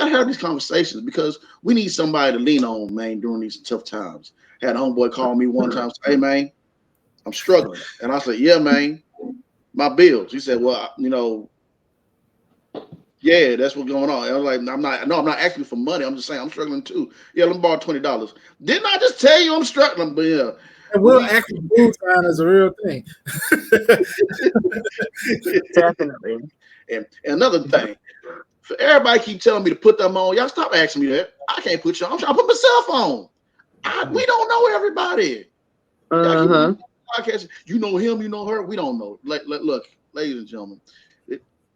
gotta have these conversations because we need somebody to lean on, man, during these tough times. Had a homeboy call me one time, say, hey man, I'm struggling. And I said, yeah, man, my bills. He said, well, yeah, that's what's going on. And I was like, I'm not asking for money. I'm just saying I'm struggling too. Yeah, let me borrow $20. Didn't I just tell you I'm struggling? But yeah. And we'll actually move time as a real thing. Definitely. And another thing, for everybody keep telling me to put them on, y'all stop asking me that. I can't put you on. I'm trying to put myself on. We don't know everybody. You know him, you know her. We don't know. Look, ladies and gentlemen,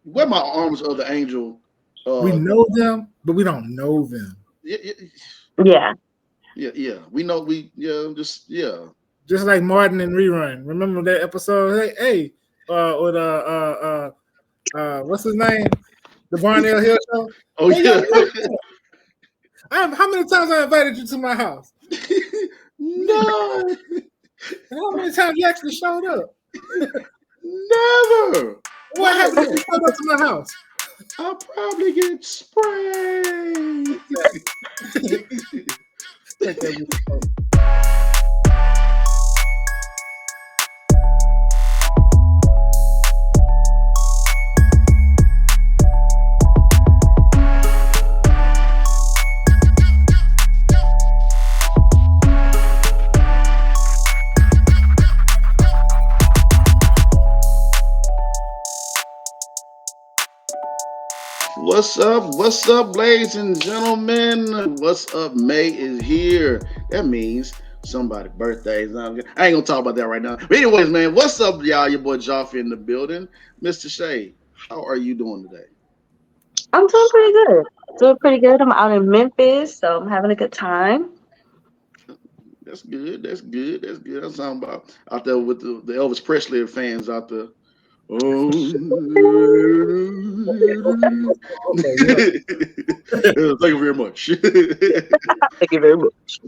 where my arms of the angel. We know them, but we don't know them. Yeah. We know. Just like Martin and Rerun. Remember that episode? Hey, with what's his name? The Barnell Hill Show. Oh hey, yeah. How many times I invited you to my house? No. How many times you actually showed up? Never. What happened if you showed up to my house? I'll probably get sprayed. What's up, ladies and gentlemen? What's up? May is here. That means somebody's birthday. I ain't gonna talk about that right now. But anyways, man, what's up, y'all? Your boy Joffe in the building. Mr. Shay, how are you doing today? I'm doing pretty good. I'm out in Memphis, so I'm having a good time. That's good. That's something about out there with the Elvis Presley fans out there. Oh, thank you very much. Thank you very much.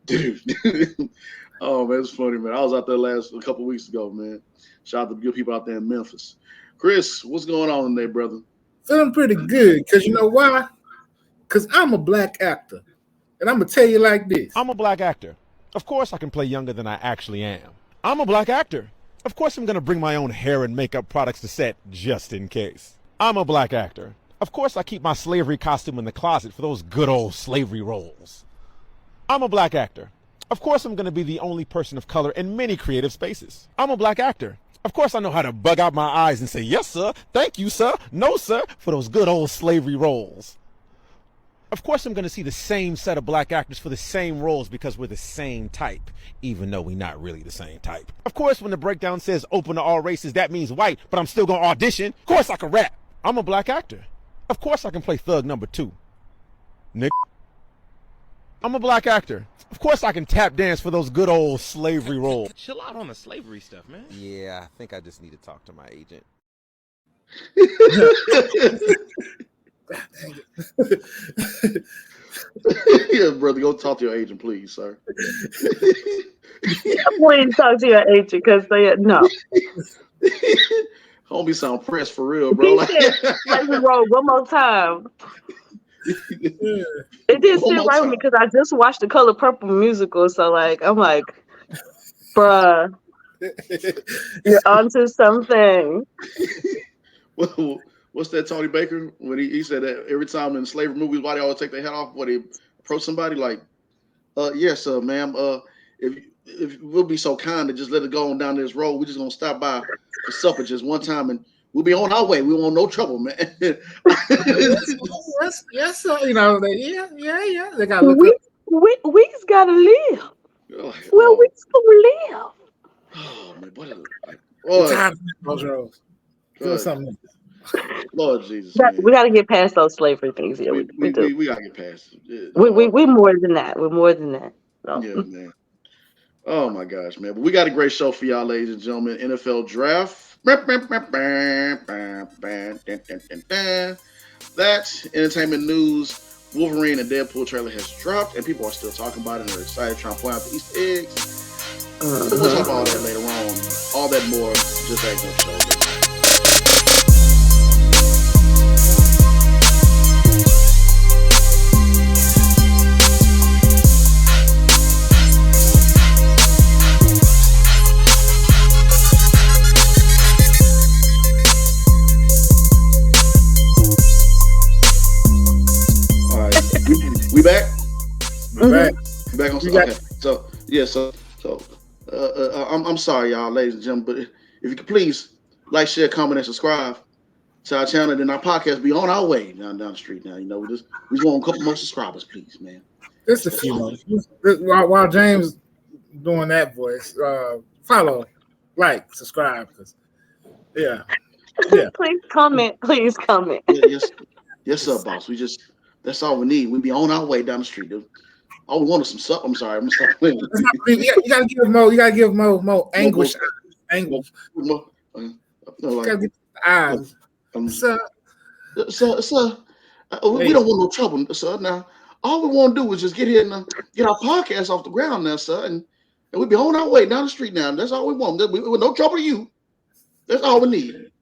Dude. Oh man, it's funny, man. I was out there a couple weeks ago, man. Shout out to the good people out there in Memphis. Chris, what's going on today, brother? Feeling pretty good, because you know why? Because I'm a black actor. And I'm going to tell you like this. I'm a black actor. Of course I can play younger than I actually am. I'm a black actor. Of course I'm going to bring my own hair and makeup products to set just in case. I'm a black actor. Of course I keep my slavery costume in the closet for those good old slavery roles. I'm a black actor. Of course I'm going to be the only person of color in many creative spaces. I'm a black actor. Of course I know how to bug out my eyes and say, yes, sir, thank you, sir, no, sir, for those good old slavery roles. Of course I'm going to see the same set of black actors for the same roles because we're the same type, even though we're not really the same type. Of course, when the breakdown says open to all races, that means white, but I'm still going to audition. Of course I can rap. I'm a black actor. Of course I can play thug number 2. Nick. I'm a black actor. Of course I can tap dance for those good old slavery roles. Chill out on the slavery stuff, man. Yeah, I think I just need to talk to my agent. Yeah, brother, go talk to your agent, please, sir. Please talk to your agent because no. Homie sound pressed for real, bro. Slavery roll one more time. It did sit right with me because I just watched the Color Purple musical, so I'm like, bruh, you're onto something. Well, what's that Tony Baker when he said that every time in slavery movies, why they always take their head off when they approach somebody like, yes, ma'am, if we'll be so kind to just let it go on down this road, we're just gonna stop by for supper just one time and we'll be on our way. We want no trouble, man. yes, sir. You know, yeah. They gotta look up. We's gotta live. Oh, well, we gonna live. Oh man, what is it? Time those roads. Do something. Lord Jesus, we got to get past those slavery things here. We got to get past it. We more than that. We're more than that. So. Yeah, man. Oh my gosh, man! But we got a great show for y'all, ladies and gentlemen. NFL draft. That entertainment news. Wolverine and Deadpool trailer has dropped, and people are still talking about it and they're excited, trying to point out the Easter eggs. We'll talk about all that later on. All that more. Just acting up show. We back? We're back. We back on. You got- Okay. So yeah. So I'm sorry, y'all, ladies and gentlemen, but if you could please like, share, comment, and subscribe to our channel, then our podcast be on our way down the street. Now, we just want a couple more subscribers, please, man. Just a few more. While James doing that voice, follow, like, subscribe, because yeah. Please comment. Please comment. Yes, sir, boss. That's all we need. We be on our way down the street, dude. All we want is some sup. I'm sorry, I'm sorry. You gotta give more. You gotta give more anguish. Anguish. You gotta get the eyes. Sir, we don't want no trouble, sir. Now, all we want to do is just get here and get our podcast off the ground now, sir, and we be on our way down the street now. That's all we want. With no trouble to you. That's all we need.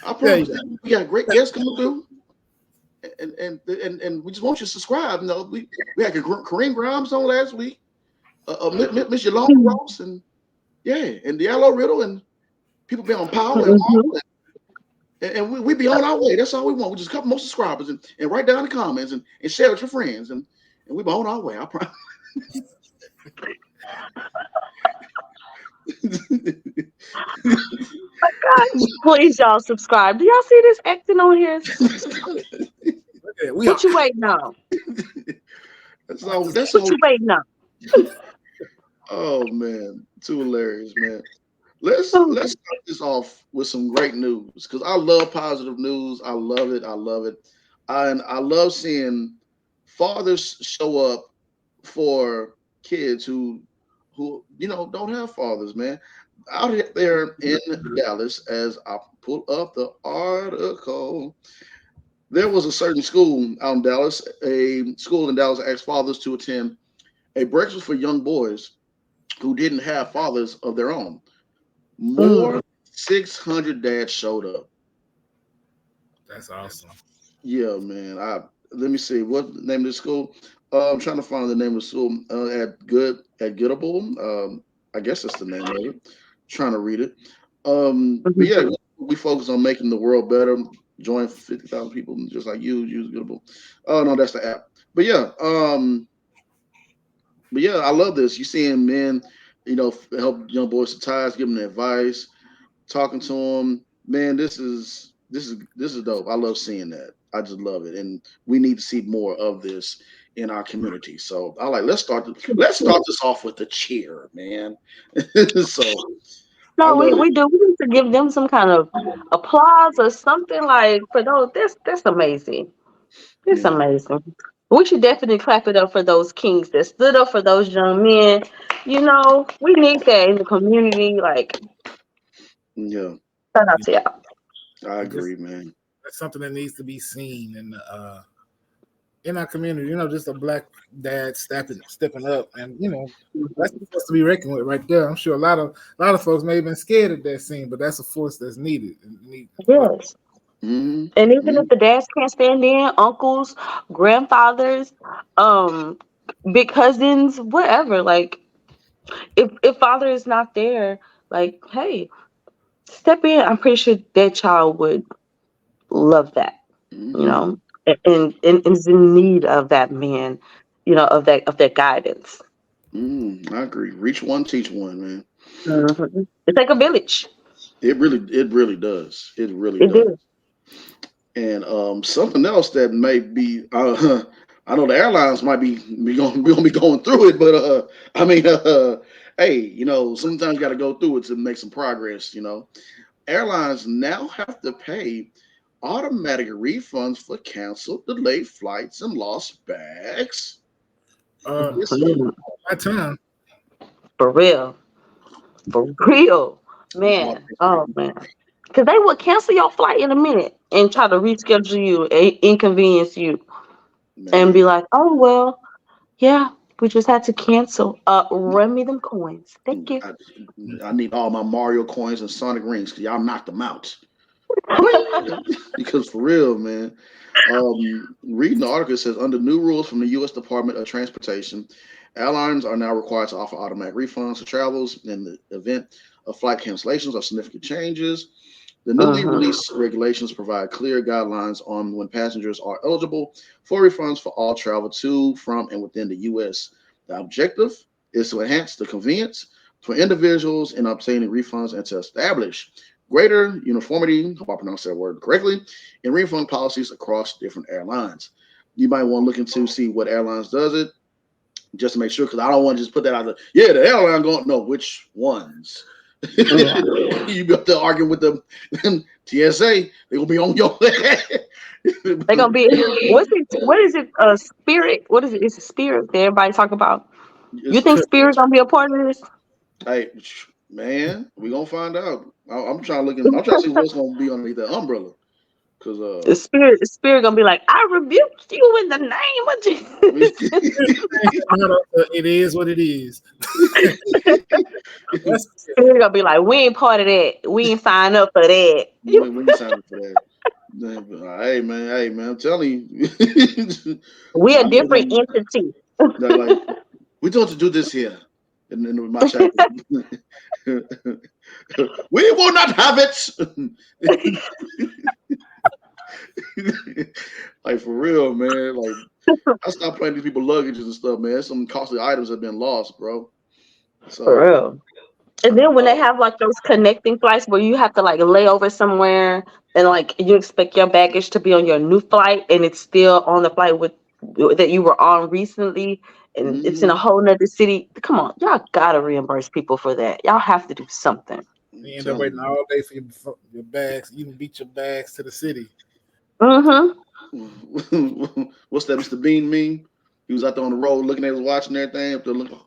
I promise you, we got great guests coming through, and we just want you to subscribe. We had Kareem Grimes on last week, Miss Yolanda Ross, and the Yellow Riddle, and people be on Power and Marvel, and we be on our way. That's all we want. We just a couple more subscribers and write down the comments and share with your friends, and we be on our way. I promise. My God, please, y'all subscribe. Do y'all see this acting on here? What you waiting on? That's all. What you waiting on? Oh man, too hilarious, man. Let's start this off with some great news, because I love positive news. I love it. And I love seeing fathers show up for kids who don't have fathers, man. Out there in Dallas, as I pull up the article, there was a certain school out in Dallas. A school in Dallas asked fathers to attend a breakfast for young boys who didn't have fathers of their own. More than 600 dads showed up. That's awesome. Yeah, man. Let me see what the name of the school. I'm trying to find the name of the school. At Goodable. I guess that's the name of it. Trying to read it. But yeah, we focus on making the world better. Join 50,000 people just like you. Use Goodable. Oh no, that's the app. But yeah, I love this. You seeing men, help young boys to ties, give them advice, talking to them. Man, this is dope. I love seeing that. I just love it, and we need to see more of this in our community. So let's start this off with a cheer, man. So no, we do. We need to give them some kind of applause or something like for those. That's amazing. It's amazing. We should definitely clap it up for those kings that stood up for those young men. We need that in the community. Like, yeah, shout out to y'all. I agree, man. That's something that needs to be seen in our community. Just a black dad stepping up, and that's supposed to be reckoned with right there. I'm sure a lot of folks may have been scared of that scene, but that's a force that's needed. Yes. Mm-hmm. And even if the dads can't stand in, uncles, grandfathers, big cousins, whatever. Like, if father is not there, like, hey, step in. I'm pretty sure that child would love that. Mm-hmm. And is in need of that man, of that guidance. I agree. Reach one, teach one, man. Mm-hmm. It's like a village. It really does. It really It does. is. And something else that may be, I know the airlines might be going to be going through it, but hey, sometimes you got to go through it to make some progress. Airlines now have to pay automatic refunds for canceled, delayed flights, and lost bags. My time. For real, man. Oh man, because they would cancel your flight in a minute and try to reschedule you, inconvenience you, and be like, "Oh well, yeah, we just had to cancel. Run me them coins, thank you." I need all my Mario coins and Sonic rings because y'all knocked them out. Because for real, man. Reading the article, it says under new rules from the U.S. Department of Transportation, airlines are now required to offer automatic refunds to travelers in the event of flight cancellations or significant changes. The newly released regulations provide clear guidelines on when passengers are eligible for refunds for all travel to, from, and within the U.S. The objective is to enhance the convenience for individuals in obtaining refunds and to establish greater uniformity, hope I pronounced that word correctly, in refund policies across different airlines. You might want to look into see what airlines does it, just to make sure, because I don't want to just put that out there. Yeah, the airline going, no, which ones? Yeah. You be up there arguing with them TSA, they gonna be on your They're gonna be what is it? Spirit? What is it? It's a spirit that everybody talk about. You think Spirit gonna be a part of this? Hey, man, we gonna find out. I'm trying to look. I'm trying to see what's gonna be underneath that umbrella. Cause The spirit gonna be like, I rebuke you in the name of Jesus. It is what it is. Spirit gonna be like, we ain't part of that. We ain't sign up for that. we ain't signing for that. Hey man, I'm telling you, We a different entity. like, we don't do this here in my chapter. We will not have it. Like, for real, man. Like, I stopped playing these people luggages and stuff, man. Some costly items have been lost, bro. So, For real. And then when they have like those connecting flights where you have to like lay over somewhere and like you expect your baggage to be on your new flight and it's still on the flight with that you were on recently and it's in a whole nother city. Come on, y'all gotta reimburse people for that. Y'all have to do something. You end up waiting all day for your bags. You can beat your bags to the city. What's that Mr. Bean meme? He was out there on the road looking at his watch and everything. Up there looking,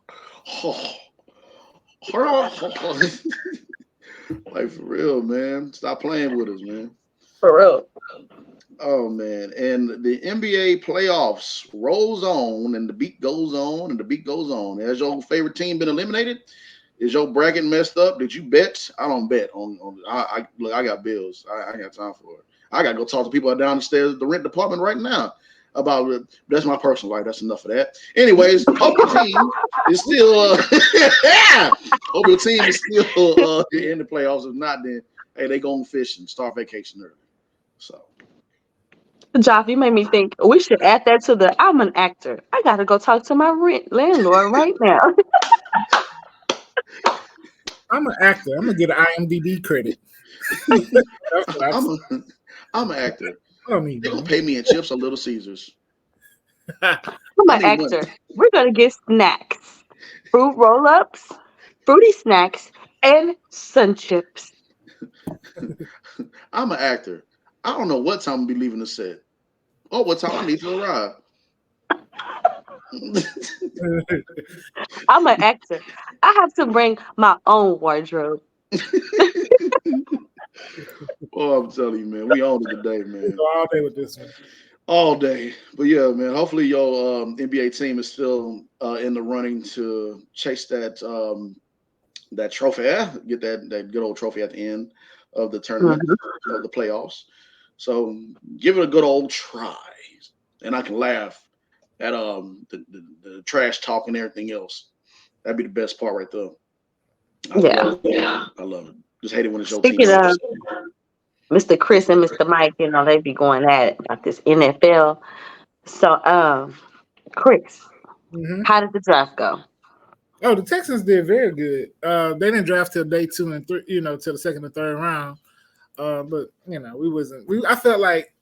like, for real, man. Stop playing with us, man. For real. Oh man. And the NBA playoffs rolls on and the beat goes on and the beat goes on. Has your favorite team been eliminated? Is your bracket messed up? Did you bet? I don't bet on look, I got bills. I ain't got time for it. I gotta go talk to people down the stairs at the rent department right now about it. That's my personal life. That's enough of that. Anyways, hope your team is still hope your team is still in the playoffs. If not, then hey, they going fishing, start vacation early. So Joff, you made me think we should add that to the I'm an actor. I gotta go talk to my landlord right now. I'm an actor. I'm gonna get an IMDb credit. I'm an actor. I don't need They're gonna pay me in chips or Little Caesars. I'm an actor. Money. We're gonna get snacks, fruit roll-ups, fruity snacks, and sun chips. I'm an actor. I don't know what time I'll be leaving the set. Or what time I need to arrive. I'm an actor. I have to bring my own wardrobe. Oh, I'm telling you, man, we own it today, man. All day with this one. All day. But yeah, man, hopefully your NBA team is still in the running to chase that that trophy. Get that good old trophy at the end of the tournament, of the playoffs. So give it a good old try. And I can laugh at the trash talk and everything else. That'd be the best part right there. I love it. Just hate it when it's your team. Speaking of Mr. Chris and Mr. Mike, you know, they be going at it about this NFL. So, Chris, how did the draft go? Oh, the Texans did very good. They didn't draft till day 2 and 3, till the second and third round. But I felt like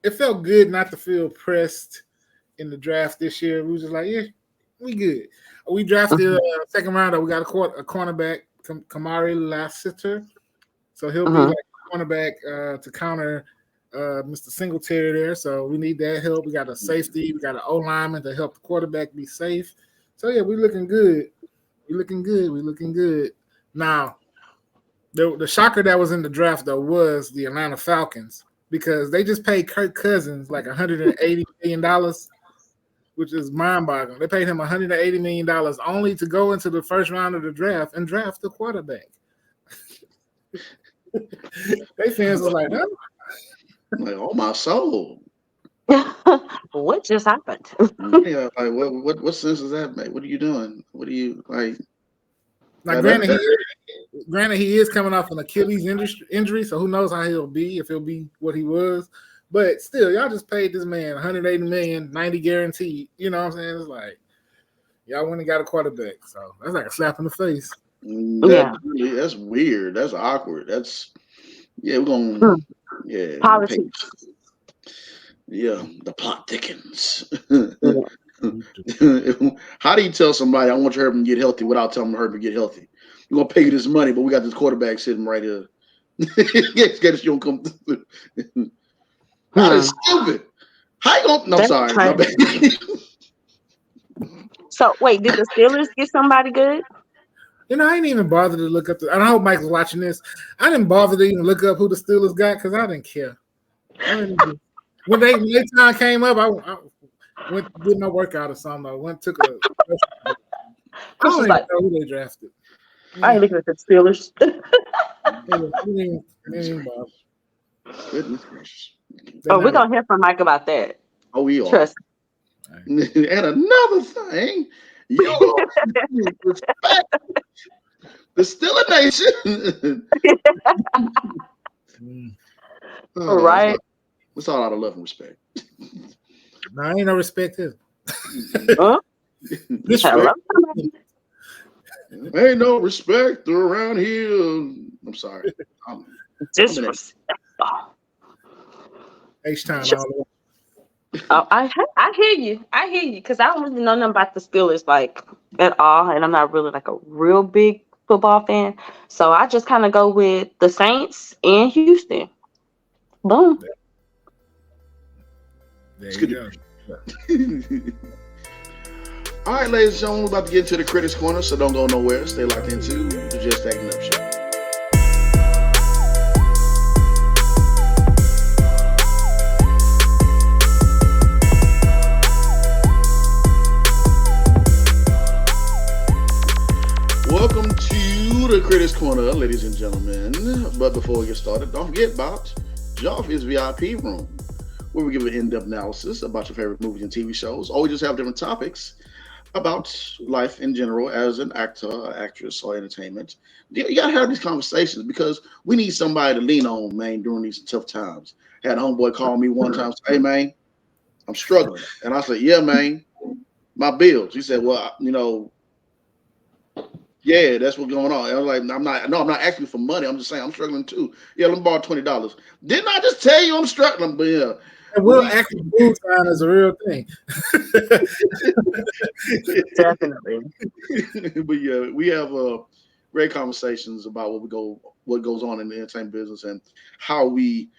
it felt good not to feel pressed in the draft this year. We was just like, yeah, we good. We drafted second round. We got a cornerback, Kamari Lassiter. So he'll be like a cornerback to counter Mr. Singletary there. So we need that help. We got a safety. We got an O-lineman to help the quarterback be safe. So yeah, we're looking good. We're looking good. Now, the shocker that was in the draft though was the Atlanta Falcons, because they just paid Kirk Cousins like $180 million, which is mind-boggling. They paid him $180 million only to go into the first round of the draft and draft the quarterback. They fans was like, huh? Like, oh my soul. What just happened? Yeah, like what sense does that make? What are you doing? What are you like? Now, granted, he is coming off an Achilles injury, so who knows how he'll be, if he'll be what he was. But still, y'all just paid this man 180 million, 90 guaranteed. You know what I'm saying? It's like y'all went and got a quarterback, so that's like a slap in the face. That's weird. That's awkward. We're gonna Politics. The plot thickens. How do you tell somebody I want you to hurt him get healthy without telling them to hurt him get healthy? We're gonna pay you this money, but we got this quarterback sitting right here. Yes, you don't come through. That is stupid. How you gonna? No, I'm sorry. My bad. So wait, did the Steelers get somebody good? You know, I didn't even bother to look up. I hope Mike's watching this. I didn't bother to even look up who the Steelers got because I didn't care. When their time came up, I went did my workout or something. I took a. I don't even know who they drafted. I ain't looking at the Steelers. Goodness gracious. We're gonna hear from Mike about that. Oh, we are. Trust me. And another thing, you respect the Steeler Nation. Right. It's all out of love and respect. No, I ain't no respect here. Ain't no respect around here. I'm sorry. Disrespect. H-time all I hear you. I hear you because I don't really know nothing about the Steelers like at all, and I'm not really like a real big football fan. So I just kind of go with the Saints and Houston. Boom. There you go. All right, ladies and gentlemen, we're about to get into the Critics Corner, so don't go nowhere. Stay locked into the Just Acting Up Show. Welcome to the Critics Corner, ladies and gentlemen. But before we get started, don't forget about Joff's VIP Room, where we give an in-depth analysis about your favorite movies and TV shows, or we just have different topics about life in general as an actor, actress, or entertainment. You gotta have these conversations because we need somebody to lean on, man, during these tough times. I had a homeboy call me one time, say, hey, man, I'm struggling. And I said, yeah, man, my bills. He said, well, yeah, that's what's going on. I was like, I'm not asking for money. I'm just saying I'm struggling too. Yeah, let me borrow $20. Didn't I just tell you I'm struggling? But yeah. Acting food time is a real thing. Definitely. But yeah, we have great conversations about what goes on in the entertainment business and how we,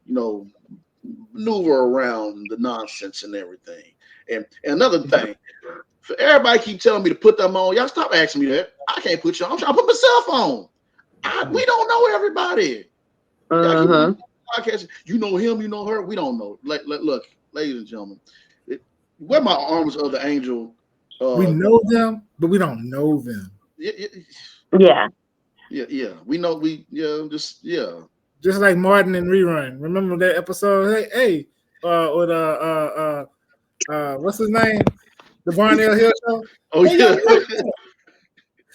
maneuver around the nonsense and everything. And another thing, for everybody keep telling me to put them on, y'all stop asking me that. I can't put you on. I'm trying to put myself on. We don't know everybody. Podcast, you know him, you know her. We don't know. Look, ladies and gentlemen, where my arms of the angel. We know them, but we don't know them. Yeah. We know. Just like Martin and Rerun. Remember that episode? Hey, with what's his name? The Barnell Hill Show. Oh yeah.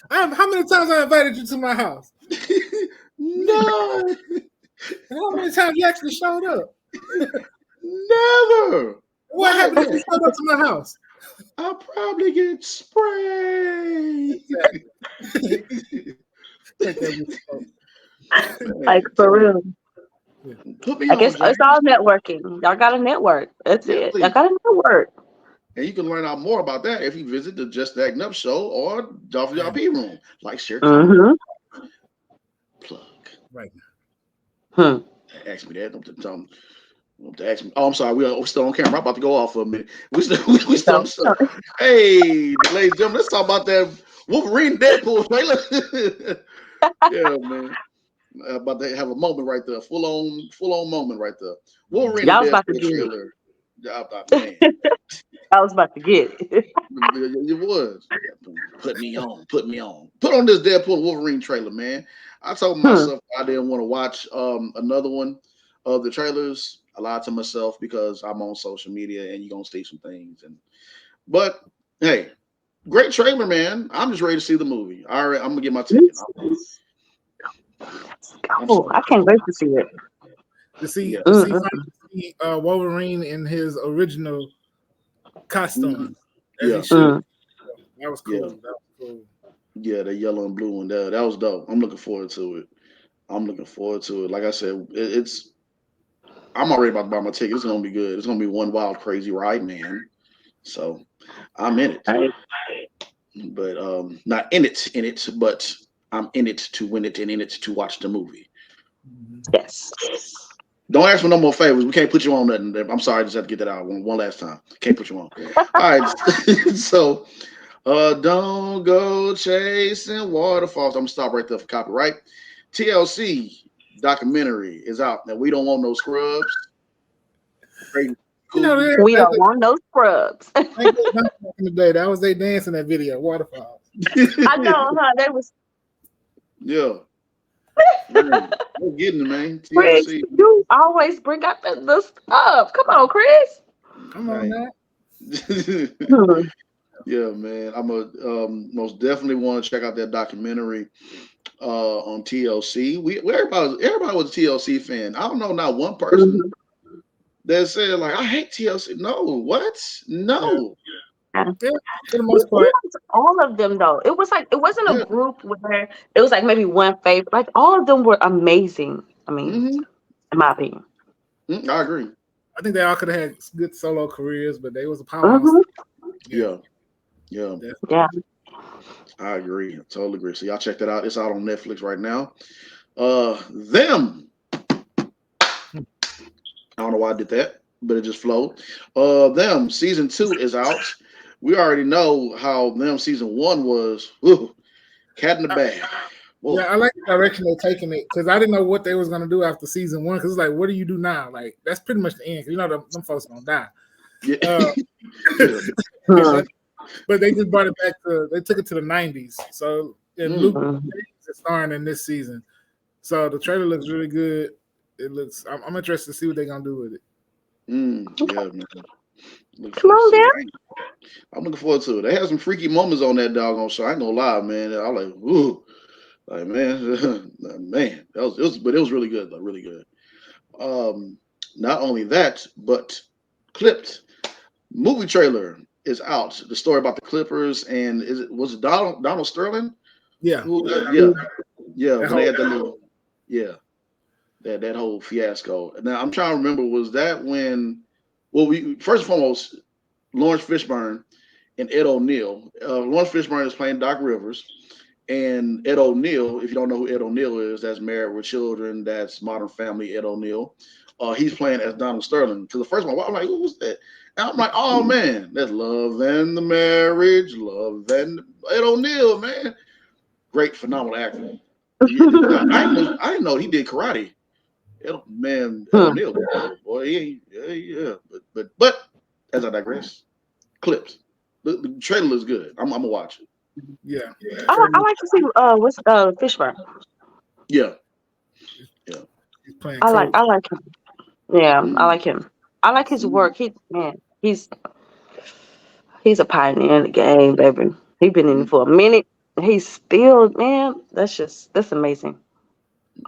How many times I invited you to my house? No. And how many times you actually showed up? Never. What happened if you showed up to my house? I'll probably get sprayed. Like for real. I guess it's all networking. Y'all got a network. That's it. Please. Y'all got a network. And you can learn out more about that if you visit the Just Acting Up Show or Joff's VIP Room. Like, share, comment, plug. Right. Ask me that. Don't ask me. Oh, I'm sorry. We're still on camera. I'm about to go off for a minute. We still. Hey, ladies and gentlemen, let's talk about that Wolverine Deadpool trailer. Yeah, man. About to have a moment right there. Full on moment right there. Wolverine Deadpool trailer. Man. I was about to get it. You was. Put me on. Put on this Deadpool Wolverine trailer, man. I told myself I didn't want to watch another one of the trailers. I lied to myself because I'm on social media and you're gonna see some things. But hey, great trailer, man. I'm just ready to see the movie. All right, I'm gonna get my ticket. I'm Oh, I sorry. can't wait to see it. To see Yeah. Wolverine in his original costume. As Yeah. he should. That was Yeah. cool. That was cool. Yeah, the yellow and blue one. That was dope. I'm looking forward to it. Like I said, it's. I'm already about to buy my ticket. It's gonna be good. It's gonna be one wild, crazy ride, man. So I'm in it. But not in it, but I'm in it to win it and in it to watch the movie. Yes. Don't ask for no more favors. We can't put you on nothing. I'm sorry, I just have to get that out one last time. Can't put you on. All right. So don't go chasing waterfalls. I'm gonna stop right there for copyright. TLC documentary is out. Now we don't want no scrubs. Great, You know, cool. We don't want no scrubs. back in the day, that was they dancing that video, Waterfalls. I know, huh? They was Yeah. Man, we're getting it, man. Chris, TLC. you always bring out the stuff. Come on, Chris. Come on now. Yeah, man. I'm a most definitely want to check out that documentary on TLC. Everybody was a TLC fan. I don't know not one person that said like I hate TLC. No, what? No. Yeah, for the most part. All of them though. It wasn't Yeah. a group where it was like maybe one favorite. Like all of them were amazing. I mean, in my opinion. I agree. I think they all could have had good solo careers, but they was a powerhouse. Yeah. Yeah. I agree. I totally agree. So y'all check that out. It's out on Netflix right now. Them. I don't know why I did that, but it just flowed. Them season 2 is out. We already know how them season 1 was. Whew, cat in the bag. Whoa. Yeah, I like the direction they're taking it because I didn't know what they was gonna do after season 1. Because it's like, what do you do now? Like that's pretty much the end. 'Cause you know them folks gonna die. Yeah. But they just brought it back to. They took it to the 90s. So Luke is starring in this season. So the trailer looks really good. It looks. I'm interested to see what they're gonna do with it. Yeah, man. Come on, there. I'm looking forward to it. They had some freaky moments on that doggone show. I ain't gonna lie, man. I was like, ooh, like man, man. It was really good, though, really good. Not only that, but Clipped movie trailer is out. The story about the Clippers and was it Donald Sterling? Yeah, yeah. When they had that little, that whole fiasco. Now I'm trying to remember. Was that when? Well, we first and foremost, Lawrence Fishburne and Ed O'Neill. Lawrence Fishburne is playing Doc Rivers, and Ed O'Neill. If you don't know who Ed O'Neill is, that's Married with Children. That's Modern Family. Ed O'Neill. He's playing as Donald Sterling. To the first one, I'm like, who was that? And I'm like, oh man, that's Love and the Marriage, Love and Ed O'Neill, man. Great, phenomenal actor. I didn't know he did karate. Ed O'Neill, boy, yeah. But as I digress, Clips. The trailer is good. I'm gonna watch it. Yeah. I like to see what's Fishburne. Yeah. He's playing. I like him. Yeah, I like him. I like his work. He's a pioneer in the game, baby. He's been in it for a minute. He's still, man. That's amazing.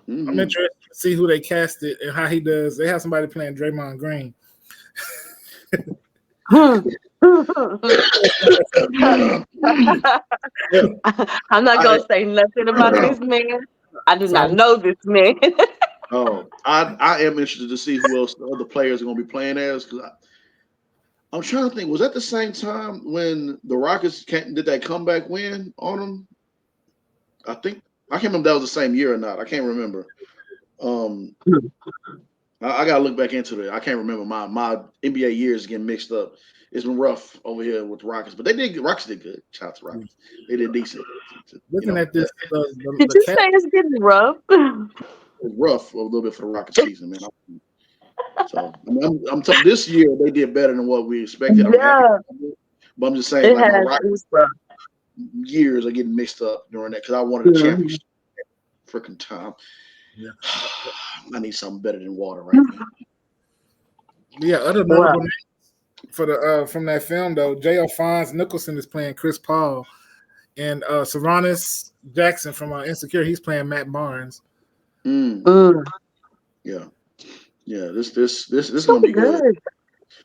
I'm interested to see who they casted and how he does. They have somebody playing Draymond Green. I'm not gonna say nothing about this man. I do not know this man. I am interested to see who else the other players are going to be playing as. Because I'm trying to think, was that the same time when the Rockets did that comeback win on them? I can't remember if that was the same year or not. I can't remember. I gotta look back into it. I can't remember. My NBA years getting mixed up. It's been rough over here with the Rockets, but Rockets did good. Shout out to Rockets. They did decent. Looking at this, did you say it's getting rough? It's rough a little bit for the Rockets season, man. So I'm telling this year they did better than what we expected. Yeah. But I'm just saying, like my Rockets years are getting mixed up during that because I wanted a championship. Freaking time. Yeah. I need something better than water right now. Yeah, other notable names for the from that film though. J.L. Fonz Nicholson is playing Chris Paul, and Savanis Jackson from Insecure, he's playing Matt Barnes. Yeah. This gonna be good.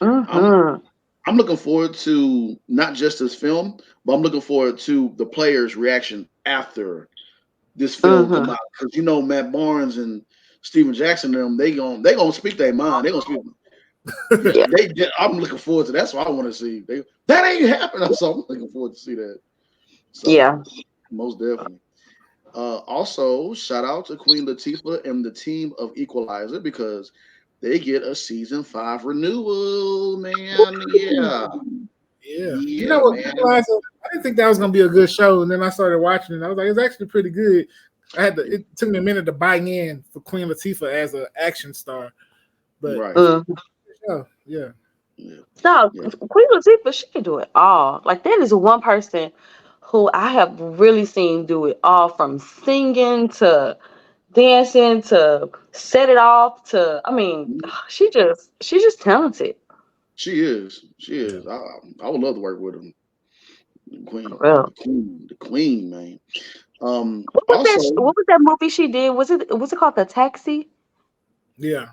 I'm looking forward to not just this film, but I'm looking forward to the players' reaction after this film come out, because Matt Barnes and Steven Jackson they gonna speak their mind. They gonna speak. I'm looking forward to that. That's what I want to see. That ain't happening, so I'm looking forward to see that. So, most definitely. Also, shout out to Queen Latifah and the team of Equalizer, because they get a season 5 renewal, man. Yeah. You know what, man. I didn't think that was gonna be a good show, and then I started watching it. I was like, it's actually pretty good. It took me a minute to buy in for Queen Latifah as an action star, but yeah. No, Queen Latifah, she can do it all. Like, that is one person who I have really seen do it all, from singing to dancing to set it off to. I mean, she's just talented. She is. I would love to work with her. The queen, man. What was that movie she did? Was it called The Taxi? Yeah.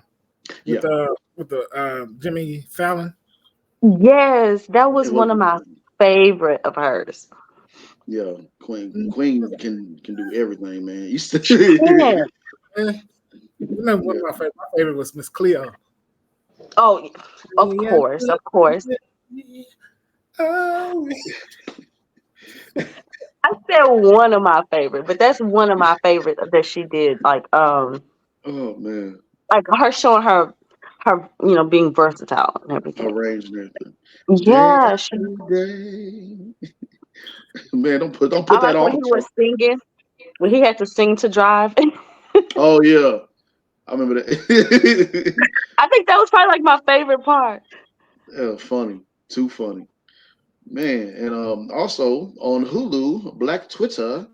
With the Jimmy Fallon. Yes, that was one of my favorite of hers. Yeah, Queen can do everything, man. One of my favorite was Miss Cleo. Oh, of course. I said one of my favorite, but that's one of my favorite that she did. Like, oh man, like her showing her, being versatile and everything. Her range and everything. Yeah, man, don't put that on. When he was singing, when he had to sing to drive. Oh yeah, I remember that. I think that was probably like my favorite part. Yeah, funny, too funny, man. And also on Hulu, Black Twitter,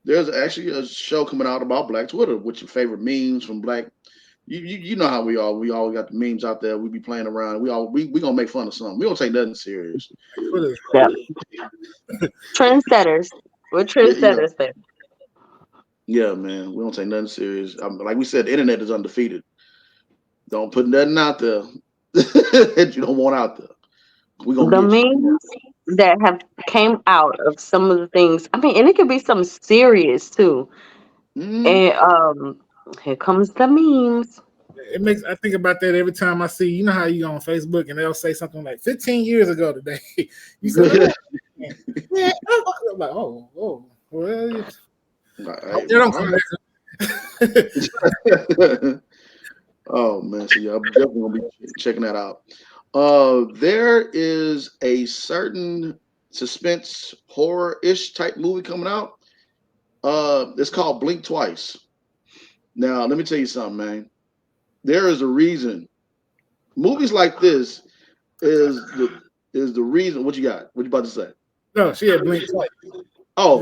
there's actually a show coming out about Black Twitter, with your favorite memes from Black. You know how we are. We all got the memes out there. We be playing around. We gonna make fun of something. We don't take nothing serious. Yeah. Trendsetters. We're trendsetters there. Yeah, man. We don't take nothing serious. Like we said, the internet is undefeated. Don't put nothing out there that you don't want out there. We gonna the get memes that have came out of some of the things. I mean, and it could be some serious too. And here comes the memes. I think about that every time I see. You know how you on Facebook and they'll say something like 15 years ago today. You say, yeah, I'm like, oh, well. Oh man, so yeah, I'm definitely gonna be checking that out. There is a certain suspense horror-ish type movie coming out. It's called Blink Twice. Now, let me tell you something, man. There is a reason. Movies like this is the reason. What you got? What you about to say? No, she had Blink Twice. Oh,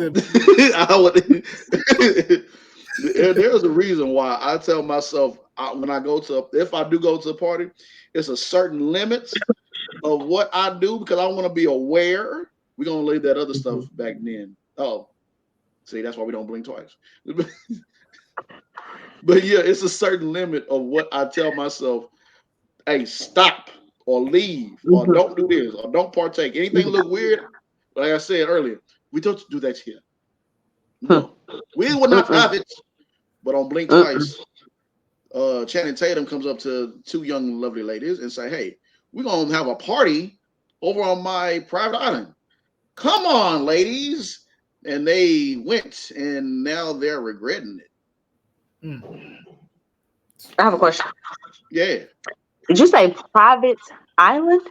there's a reason why I tell myself when I go to, if I do go to a party, it's a certain limit of what I do, because I want to be aware. We're gonna leave that other stuff back then. Oh, see, that's why we don't blink twice. But yeah, it's a certain limit of what I tell myself. Hey, stop or leave or don't do this or don't partake. Anything look weird, like I said earlier, we don't do that here. No, we will not have it. But on Blink Twice, Channing Tatum comes up to two young lovely ladies and say, "Hey, we're gonna have a party over on my private island. Come on, ladies." And they went, and now they're regretting it. I have a question. Yeah. Did you say private island?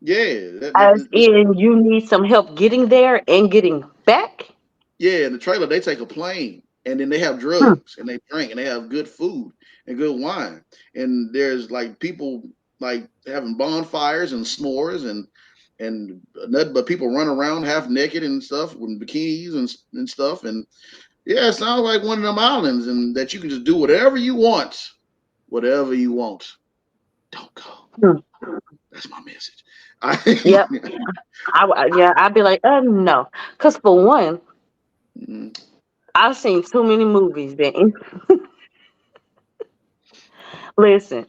Yeah. As in, you need some help getting there and getting back? Yeah, in the trailer, they take a plane, and then they have drugs, and they drink, and they have good food and good wine. And there's like people like having bonfires and s'mores and nothing but people run around half naked and stuff with bikinis and stuff. And yeah, it sounds like one of them islands, and that you can just do whatever you want. Whatever you want. Don't go. That's my message. Yep. I'd be like, no, because for one, Mhm. I've seen too many movies. Then listen,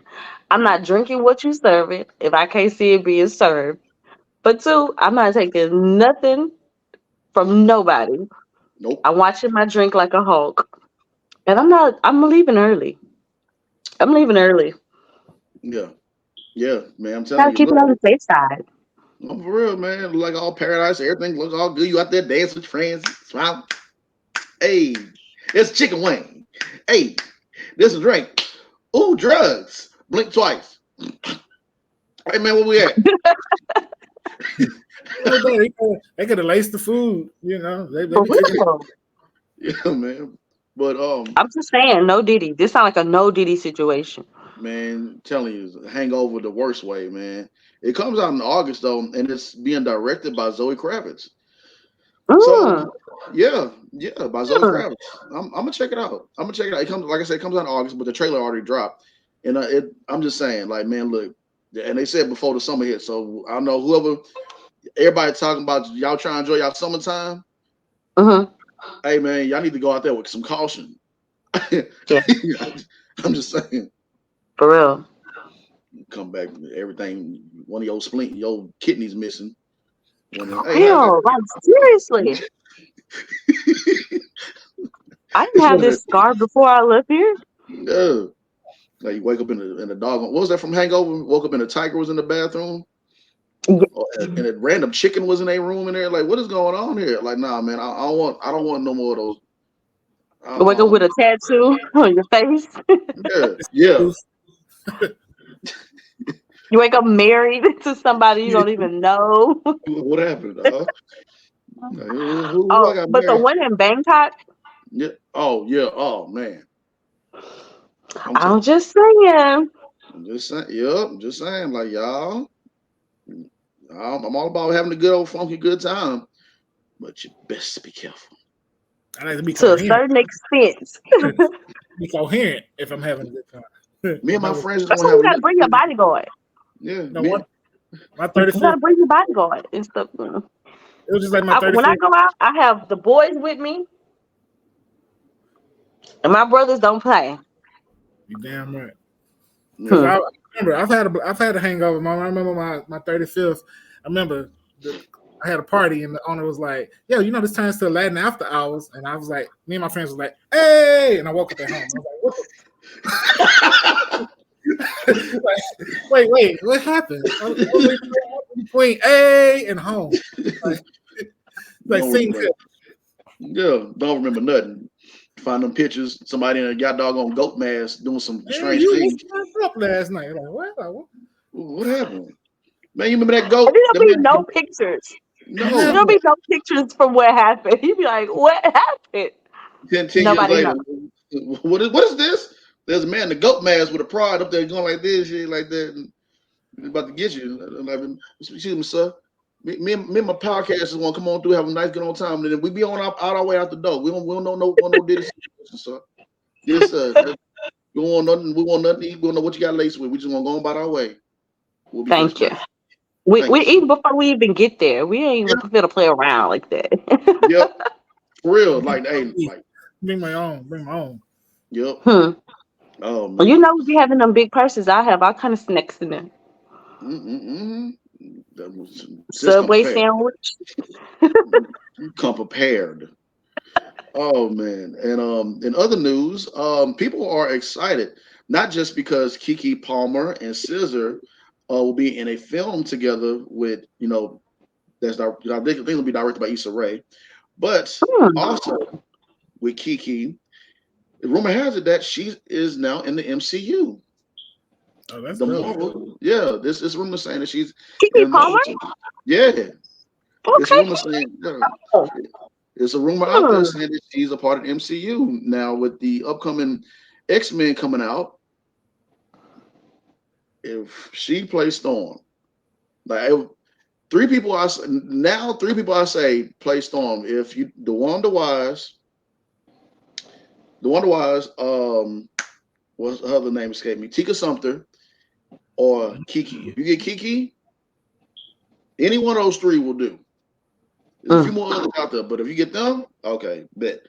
I'm not drinking what you serve it if I can't see it being served. But two, I'm not taking nothing from nobody. Nope. I'm watching my drink like a hawk, and I'm not. I'm leaving early. I'm leaving early. Yeah. Yeah, man. I'm Gotta telling you, keep it look. on the safe side. I'm for real, man. Like all paradise, everything looks all good. You out there dancing with friends, smile. Hey, it's chicken wing. Hey, this is drink. Ooh, drugs. Blink twice. Hey, man, where we at? They could have laced the food, you know. They For be cooking. real. Yeah, man. But I'm just saying, no Diddy. This sound like a no Diddy situation. man, telling you, Hangover the worst way, man. It comes out in August though, and it's being directed by Zoe Kravitz. So Mm, yeah, by Zoe mm. Kravitz. I'm gonna check it out. I'm gonna check it out. It comes, like I said, it comes out in August, but the trailer already dropped. And I'm just saying, like, man, look, and they said before the summer hit. So I know whoever, everybody talking about y'all trying to enjoy y'all summertime. Mm-hmm. Hey, man, y'all need to go out there with some caution. Yeah, I'm just saying, for real. come back, everything, one of your kidneys missing. For Hey, how real. Like, seriously. I didn't have one of this scar before I left here. the, like you wake up in the dog. What was that from Hangover? Woke up and the tiger was in the bathroom. Yeah. And a random chicken was in a room in there. Like, what is going on here? Like, nah, man, I don't want no more of those. Wake up with a tattoo on your face. Yeah, yeah. You wake up married to somebody you don't even know. What happened? Like, who I Oh, got but the married? one in Bangkok, Yeah. Oh, yeah. Oh, man. I'm I'm telling. just saying. I'm just saying. Yep. I'm just saying. Like, y'all. I'm all about having a good old funky good time, but you best be careful. I like to be To a coherent. certain extent. Be coherent if I'm having a good time. Me and my Never, friends just That's want why to have you a gotta good. bring your bodyguard. Yeah, you know me. what? My You 35th, gotta bring your bodyguard and stuff. it was just like my When I 35th. go out, I have the boys with me, and my brothers don't play. You damn right. Because Hmm. I remember I've had a hangover. I remember my 35th. I remember I had a party and the owner was like, "Yo, you know this turns to Latin after hours," and I was like, me and my friends was like, "Hey!" And I woke up at home. I was like, "What the?" Wait, what happened? What between A and home? Like, Don't sing remember. Yeah, don't remember nothing. Find them pictures. Somebody in a got doggone goat mask doing some "Hey, strange you was things. fucked up last night." Like, what? Like, what? What happened? Man, you remember that And goat? there'll That be man. no pictures. No. There'll Never. be no pictures from what happened. You'd be like, "What happened?" 10 years Nobody knows. later, what is this? There's a man in the goat mask with a pride up there going like this, shit like that, and he's about to get you. Like, excuse me, sir. Me and my podcasters want to come on through, have a nice good on time, and then we be on out our way out the door. We don't know no diddy situation, sir. This we want nothing. We want nothing to eat. We don't know what you got laced with. We just want to go on about our way. We'll be just Thank you. fine. We Thank you. even before we even get there, we ain't even gonna play around like that. Yep. For real. Like, hey, like, Bring my own. Bring my own. yep. Hmm. Oh Well, you man. know, we be having them big purses. I have all kind of snacks in there. Mm-mm-mm. That was just come Subway prepared. sandwich. Come prepared. Oh man. And in other news, people are excited, not just because Kiki Palmer and Scissor will be in a film together with, I think it'll be directed by Issa Rae, but Hmm. also with Kiki, the rumor has it that she is now in the MCU. Oh, that's The dope. Marvel, yeah, this rumor saying that she's Kiki in Palmer. Marvel. Yeah, it's Okay. rumor saying, yeah, Cool. it's a rumor out there Hmm. saying that she's a part of MCU now with the upcoming X-Men coming out. If she plays Storm, like three people I say play Storm. If you the Wonder Wise, what's her other name escaped me? Tika Sumter or Kiki. If you get Kiki, Any one of those three will do. There's a few more others out there, but if you get them, okay, bet.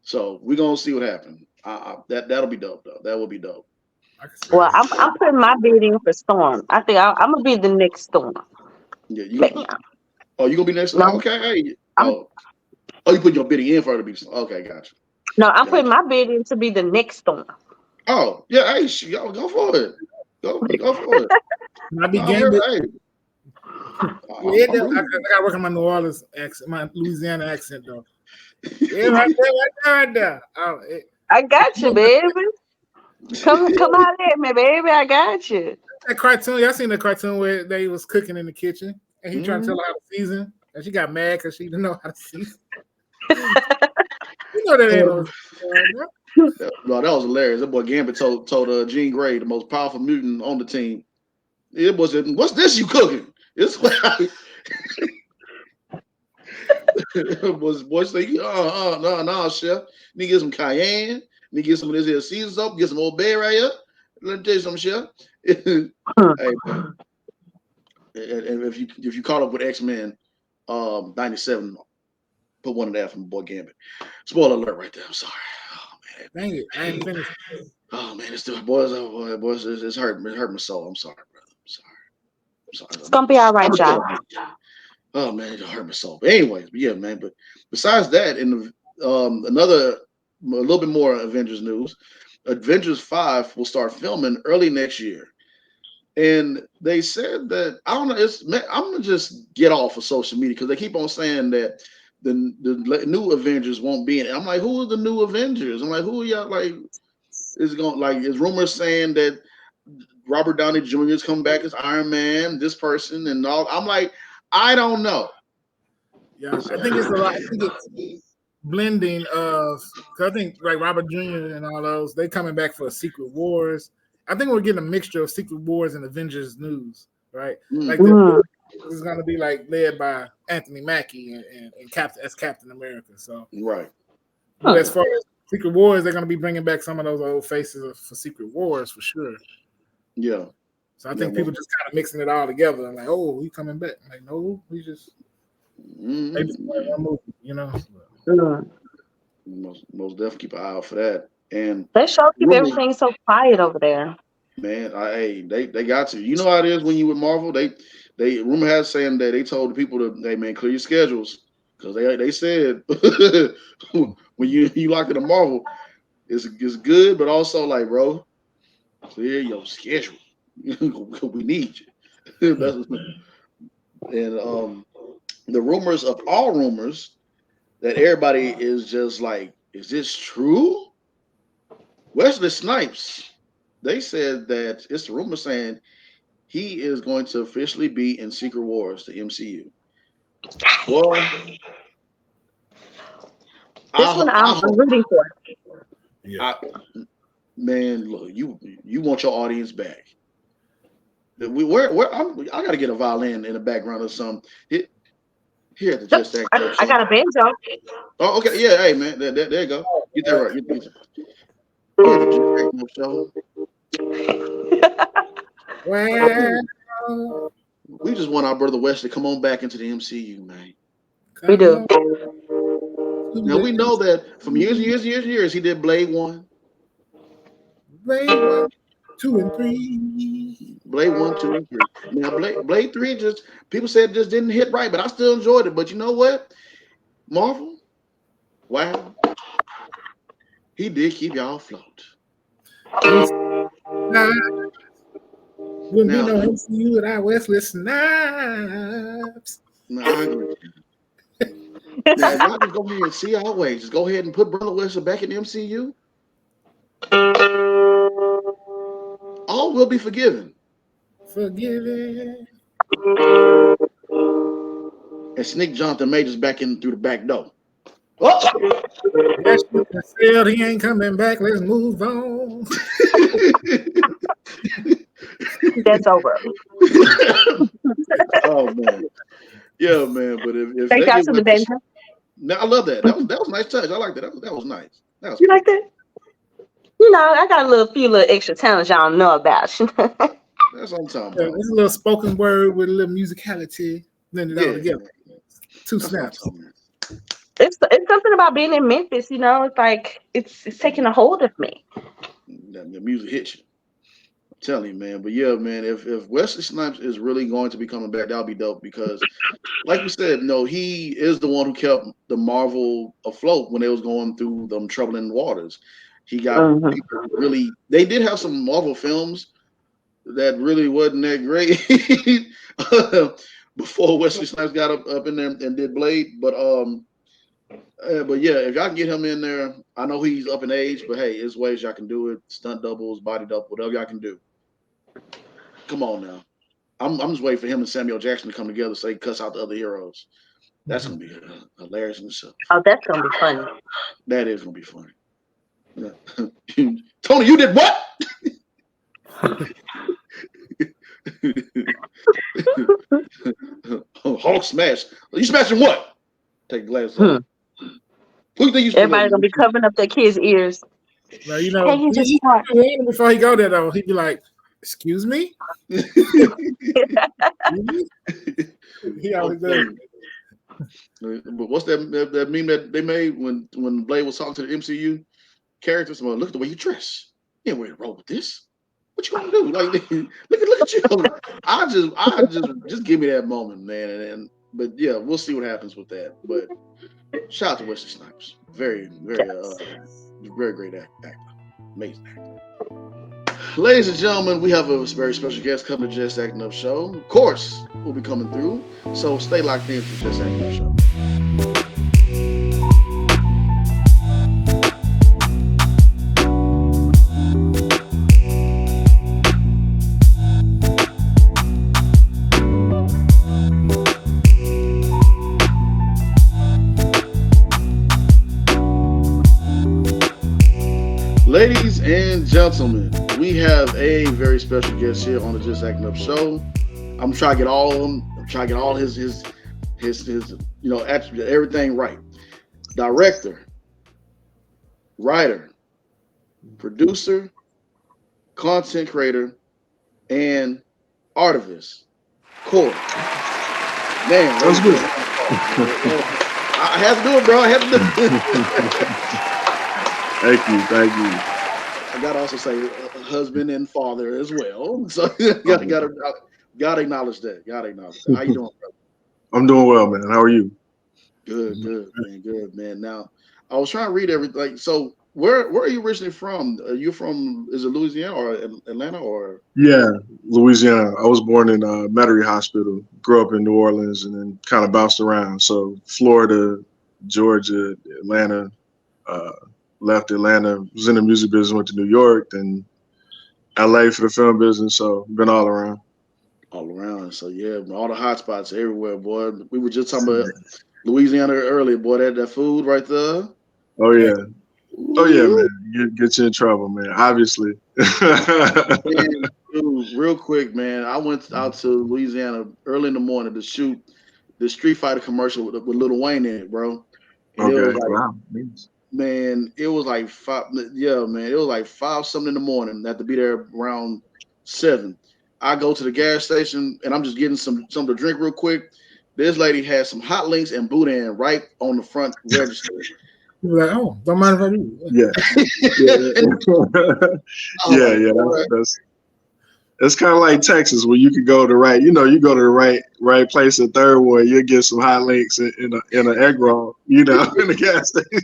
So we're gonna see what happens. That'll be dope though. That will be dope. Well, I'm putting my bid in for Storm. I think I'm gonna be the next Storm. Yeah, you gonna be next? No, Okay, hey. I'm You put your bidding in for her to be. Okay, gotcha. no, I'm putting my bid in to be the next Storm. Oh yeah, hey, y'all go for it. Go for it. I be Gambit. Hey. Yeah, I gotta work on my New Orleans accent, my Louisiana accent though. Yeah, right there. I got you, baby. Come out at me, baby. I got you. That cartoon, y'all seen the cartoon where they was cooking in the kitchen and he trying to tell her how to season, and she got mad because she didn't know how to season. You know that ain't no, that was hilarious. That boy Gambit told Jean Grey, the most powerful mutant on the team. It was, what's this you cooking? It's boy say, no, chef. Need to get some cayenne. Need to get some of this here season soap. Get some old bay right here. Let me tell you something, chef. Hey, man. And if you caught up with X-Men 97, put one of that from boy Gambit. Spoiler alert right there. I'm sorry. Oh man. Dang it, I ain't finished. Oh man, it's boys, it's hurt my soul. I'm sorry, brother. I'm sorry. It's gonna be all right, y'all. Oh man, it hurt my soul. But anyways, yeah, man. But besides that, in another a little bit more Avengers news, Avengers 5 will start filming early next year. And they said that I don't know. I'm gonna just get off of social media because they keep on saying that the new Avengers won't be in it. I'm like, who are the new Avengers? I'm like, who are y'all? Like, is rumors saying that Robert Downey Jr. is coming back as Iron Man? This person and all. I'm like, I don't know. Yeah, I think it's a lot. I think it's blending of. Cause I think like Robert Jr. and all those they coming back for Secret Wars. I think we're getting a mixture of Secret Wars and Avengers news, right? Like it's gonna be like led by Anthony Mackie and Captain America. So right. But as far as Secret Wars, they're gonna be bringing back some of those old faces for Secret Wars for sure. Yeah. So I think people just kind of mixing it all together and like, oh, he coming back. I'm like, no, we just maybe one movie, you know. Most definitely keep an eye out for that. And they sure keep everything so quiet over there. Man, they got to. You know how it is when you with Marvel. They rumor has saying that they told the people to, hey man, clear your schedules because they said when you locked into Marvel, it's good, but also like, bro, clear your schedule. We need you. And the rumors of all rumors that everybody is just like, is this true? Wesley Snipes, they said that it's the rumor saying he is going to officially be in Secret Wars, the MCU. Well, this one I'm rooting for. Man, look, you want your audience back. I got to get a violin in the background or something. Here at the Just Act Up Show. I got a banjo. Oh, okay, yeah, hey man, there you go. Get that right. Here at the Just Act Up Show. Well, we just want our brother Wesley to come on back into the MCU, man. We do. Now we know that from years he did Blade 1. Blade 1, 2, and 3. Blade 1, 2, and 3. Now Blade 3 just people said just didn't hit right, but I still enjoyed it. But you know what? Marvel, wow. He did keep y'all afloat. Wouldn't be no MCU without Wesley Snipes. No, I agree. Now, y'all just go ahead and see our way. Just go ahead and put Brother Wesley back in the MCU. All will be forgiven. Forgiven. And sneak Jonathan Majors back in through the back door. Oh! He ain't coming back. Let's move on. That's over. Oh man, yeah, man. But if thank y'all to the bench. No, I love that. That was a nice touch. I like that. That was nice. You like that? You know, I got a few little extra talents y'all know about. That's what I'm talking about. It's a little spoken word with a little musicality. Then it all together. Two snaps. It's something about being in Memphis, you know. It's like it's taking a hold of me. The music hits you. I'm telling you, man. But yeah, man, if Wesley Snipes is really going to be coming back, that'll be dope because, like you said, no, he is the one who kept the Marvel afloat when they was going through them troubling waters. He got people really. They did have some Marvel films that really wasn't that great before Wesley Snipes got up in there and did Blade. But yeah, if y'all can get him in there, I know he's up in age, but hey, there's ways y'all can do it. Stunt doubles, body double, whatever y'all can do. Come on now. I'm just waiting for him and Samuel Jackson to come together so he cuss out the other heroes. That's gonna be hilarious in itself. Oh, that's gonna be funny. That is gonna be funny. Yeah. Tony, you did what? Hulk smash. You smashing what? Take glasses off. Who you think Everybody's gonna be covering up their kids' ears. Well, you know, before he go there though, he'd be like, "Excuse me." He always does. But what's that meme that they made when Blade was talking to the MCU characters? Well, look at the way you dress. You ain't ready to roll with this. What you want to do? Like, look at you. I just give me that moment, man. But yeah, we'll see what happens with that. But shout out to Wesley Snipes. Very, very, very great actor. Amazing actor. Ladies and gentlemen, we have a very special guest coming to Just Acting Up Show. Of course, we'll be coming through. So stay locked in to Just Acting Up Show. Ladies and gentlemen, we have a very special guest here on the Just Acting Up Show. I'm trying to get all of them. I'm trying to get all his attribute, everything right. Director, writer, producer, content creator, and artivist. Cool. Man, that was good. I had to do it, bro. I had to do it. Thank you. I gotta also say husband and father as well. So gotta acknowledge that. How you doing, brother? I'm doing well, man. How are you? Good, man. Now, I was trying to read everything. So, where are you originally from? Are you from? Is it Louisiana or Atlanta or? Yeah, Louisiana. I was born in Metairie Hospital. Grew up in New Orleans, and then kind of bounced around. So, Florida, Georgia, Atlanta. Left Atlanta, was in the music business, went to New York, then LA for the film business. So been all around. So yeah, all the hot spots everywhere, boy. We were just talking about Louisiana earlier, boy. That food right there. Oh yeah. Oh yeah, man. Get you in trouble, man. Obviously. And, dude, real quick, man. I went out to Louisiana early in the morning to shoot the Street Fighter commercial with Lil Wayne in it, bro. And okay. It was like, wow. Man, it was like 5. Yeah, man, it was like 5 something in the morning. I had to be there around 7. I go to the gas station and I'm just getting something to drink real quick. This lady had some hot links and boudin right on the front register. You're like, oh, don't mind if I do. Yeah. It's kind of like Texas, where you could go to you go to the right place at Third Ward, you'll get some hot links in an egg roll, in the gas station.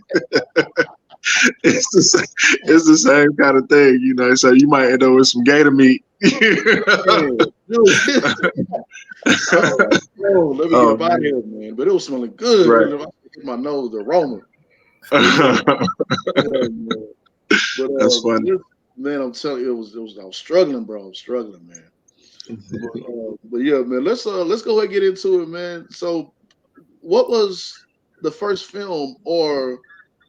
It's the same kind of thing, So you might end up with some gator meat. Let me get up out of here, man. But it was smelling good. Right. I hit my nose, the aroma. That's funny. Man, I'm telling you, I was struggling, bro. Man. But yeah, man, let's go ahead and get into it, man. So, what was the first film, or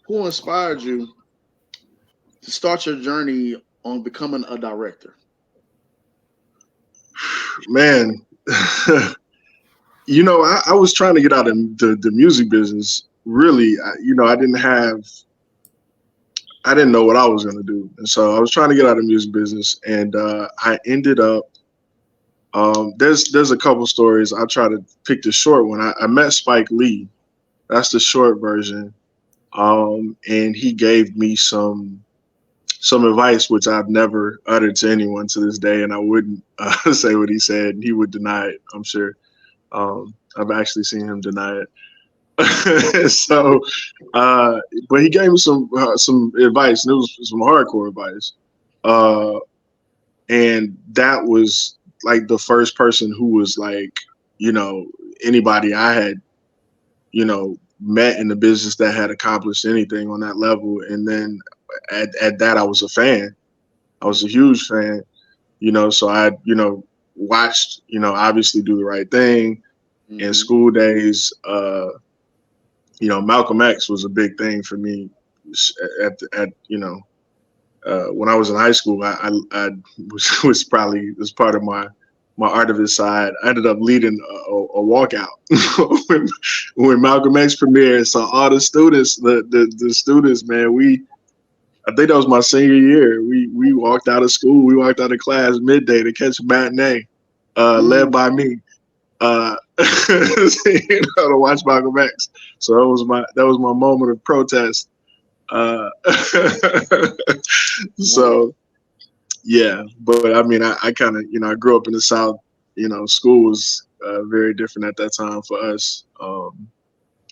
who inspired you to start your journey on becoming a director? Man, I was trying to get out of the music business. Really, I didn't know what I was going to do. And so I was trying to get out of the music business, and I ended up There's a couple stories. I try to pick the short one. I met Spike Lee. That's the short version. And he gave me some advice which I've never uttered to anyone to this day, and I wouldn't say what he said. He would deny it, I'm sure. I've actually seen him deny it. So, but he gave me some advice, and it was some hardcore advice. And that was like the first person who was like, anybody I had, met in the business that had accomplished anything on that level. And then at that, I was a fan. I was a huge fan, so I, watched, obviously Do the Right Thing. In school days, Malcolm X was a big thing for me when I was in high school. I was probably as part of my Artivist side. I ended up leading a walkout when Malcolm X premiered. So all the students, the students, man, I think that was my senior year. We walked out of school. We walked out of class midday to catch a matinee, led by me, to watch Malcolm X. So that was my moment of protest. So yeah, but I mean, I kind of, I grew up in the South. School was very different at that time for us.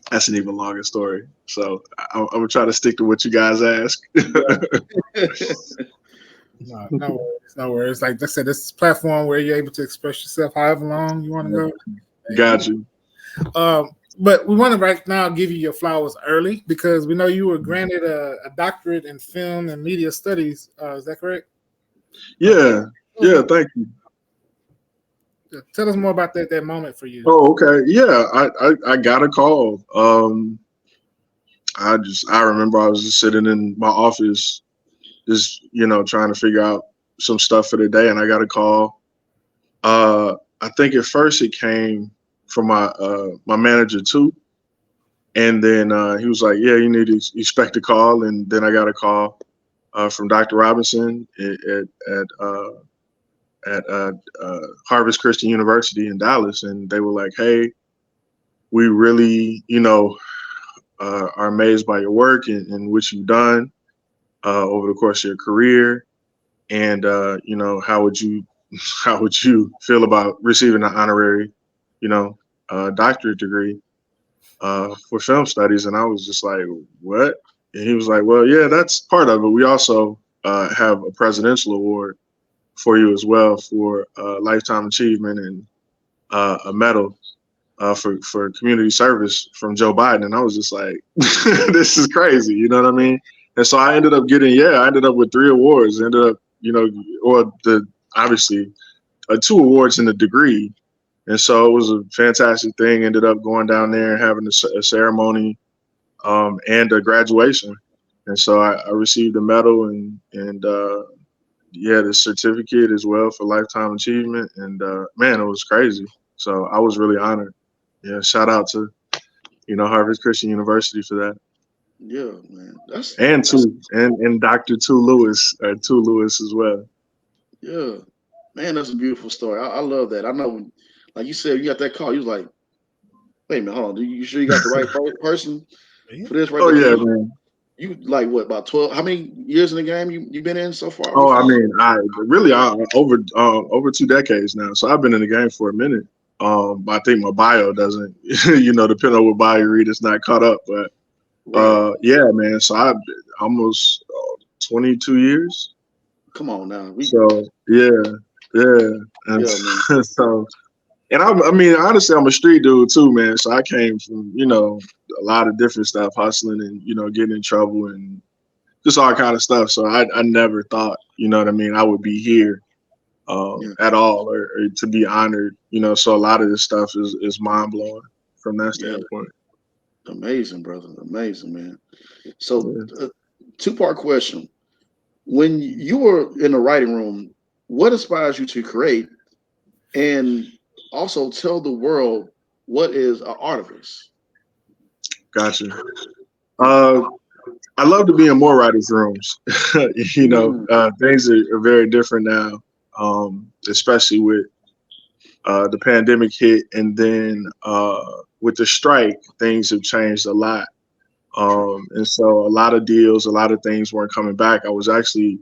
That's an even longer story. So I'm gonna try to stick to what you guys ask. No worries. Like I said, this is a platform where you're able to express yourself however long you want to go. Got you. But we want to right now give you your flowers early because we know you were granted a doctorate in film and media studies. Is that correct? Yeah. Thank you. Tell us more about that moment for you. Oh, okay. Yeah, I got a call. I remember I was just sitting in my office, just trying to figure out some stuff for the day, and I got a call. I think at first it came from my manager too, and then he was like, "Yeah, you need to expect a call." And then I got a call from Dr. Robinson at Harvest Christian University in Dallas, and they were like, "Hey, we really, are amazed by your work and what you've done over the course of your career, and how would you feel about receiving an honorary, doctorate degree for film studies?" And I was just like, "What?" And he was like, "Well, yeah, that's part of it. We also have a presidential award for you as well for lifetime achievement and a medal for community service from Joe Biden." And I was just like, "This is crazy," you know what I mean? And so I ended up with 3 awards. Ended up, obviously 2 awards in the degree. And so it was a fantastic thing. Ended up going down there and having a ceremony and a graduation. And so I received a medal and the certificate as well for lifetime achievement. And man, it was crazy. So I was really honored. Yeah, shout out to Harvard Christian University for that. Yeah, man. And Dr. Tu Lewis as well. Yeah, man, that's a beautiful story. I love that. I know, like you said, you got that call. You was like, "Wait a minute, hold on. You sure you got the right person for this?" Right? Oh yeah, man. You like what, about 12? How many years in the game you been in so far? Oh, I mean, over 2 decades now. So I've been in the game for a minute. I think my bio doesn't, depending on what bio you read, it's not caught up. But yeah, man. So I've almost 22 years. Come on now. And so, and I mean, honestly, I'm a street dude too, man. So I came from, a lot of different stuff, hustling and, getting in trouble and just all kind of stuff. So I never thought, I would be here at all or to be honored, so a lot of this stuff is mind blowing from that standpoint. Amazing, brother. Amazing, man. So 2-part question. When you were in the writing room, what inspires you to create? And also tell the world, what is an artivist? Gotcha. I love to be in more writers' rooms. Things are very different now, especially with the pandemic hit, and then with the strike, things have changed a lot. And so a lot of deals, a lot of things weren't coming back. I was actually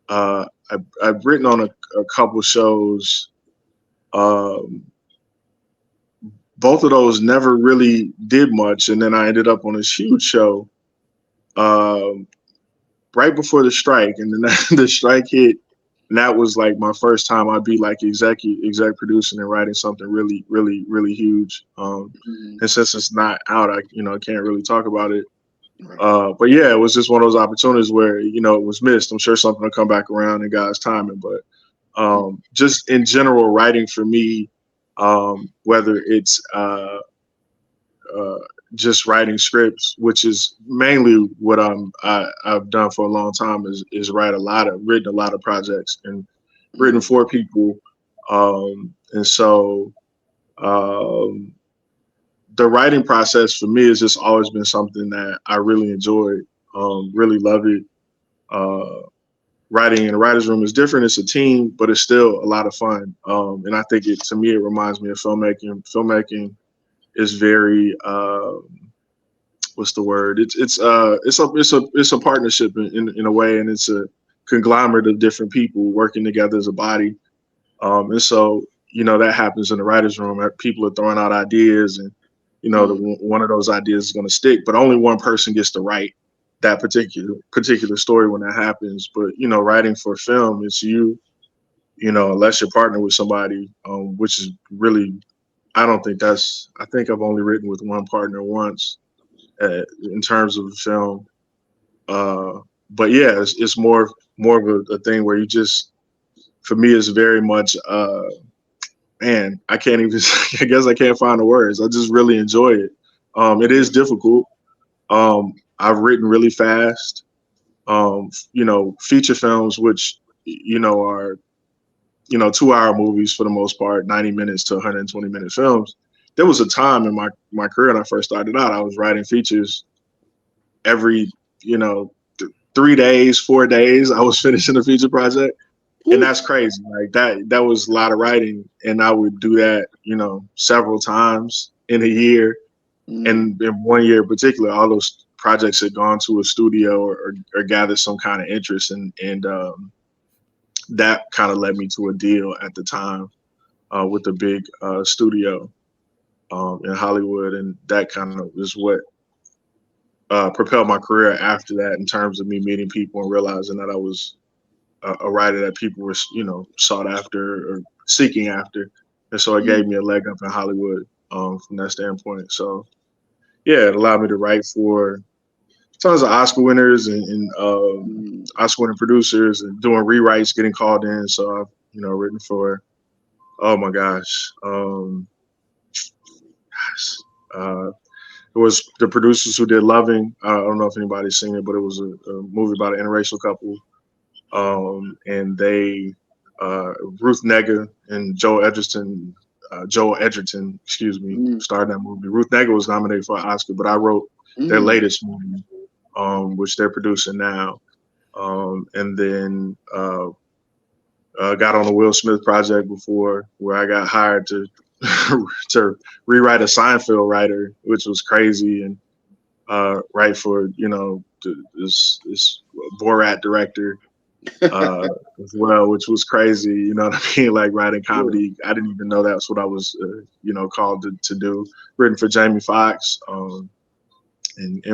I've written on a couple shows. Both of those never really did much, and then I ended up on this huge show right before the strike, and then the strike hit, and that was like my first time I'd be like exec producing and writing something really, really, really huge. And since it's not out, I can't really talk about it. But yeah, it was just one of those opportunities where it was missed. I'm sure something will come back around in God's timing, but just in general, writing for me, whether it's just writing scripts, which is mainly what I've done for a long time, is written a lot of projects and written for people, and so the writing process for me has just always been something that I really enjoyed, really love it. Writing in the writer's room is different. It's a team, but it's still a lot of fun. And I think to me, it reminds me of filmmaking. Filmmaking is very, what's the word? It's a partnership in a way, and it's a conglomerate of different people working together as a body. And so, that happens in the writer's room. People are throwing out ideas, and one of those ideas is going to stick, but only one person gets to write that particular story when that happens. But writing for film, it's you, unless you're partnered with somebody, which is really, I think I've only written with one partner once in terms of the film. But yeah, it's more of a thing where you just, for me, it's very much man, I can't even, I guess I can't find the words. I just really enjoy it. It is difficult. I've written really fast. Feature films, which, are, 2-hour movies for the most part, 90 minutes to 120-minute films. There was a time in my career when I first started out, I was writing features every, 3 days, 4 days, I was finishing a feature project. And that's crazy. Like that was a lot of writing, and I would do that, several times in a year. And in one year in particular, all those projects had gone to a studio or gathered some kind of interest, and that kind of led me to a deal at the time with a big studio in Hollywood, and that kind of is what propelled my career after that, in terms of me meeting people and realizing that I was a writer that people were, sought after or seeking after. And so it gave me a leg up in Hollywood from that standpoint. So yeah, it allowed me to write for tons of Oscar winners and Oscar winning producers, and doing rewrites, getting called in. So I've, written for, oh my gosh. It was the producers who did Loving. I don't know if anybody's seen it, but it was a movie about an interracial couple. And they, Ruth Negga and Joel Edgerton, starred in that movie. Ruth Negga was nominated for an Oscar, but I wrote their latest movie, which they're producing now. And then got on the Will Smith project before, where I got hired to to rewrite a Seinfeld writer, which was crazy, and write for this Borat director as well, which was crazy. You know what I mean? Like writing comedy. I didn't even know that's what I was, called to do. Written for Jamie Foxx, and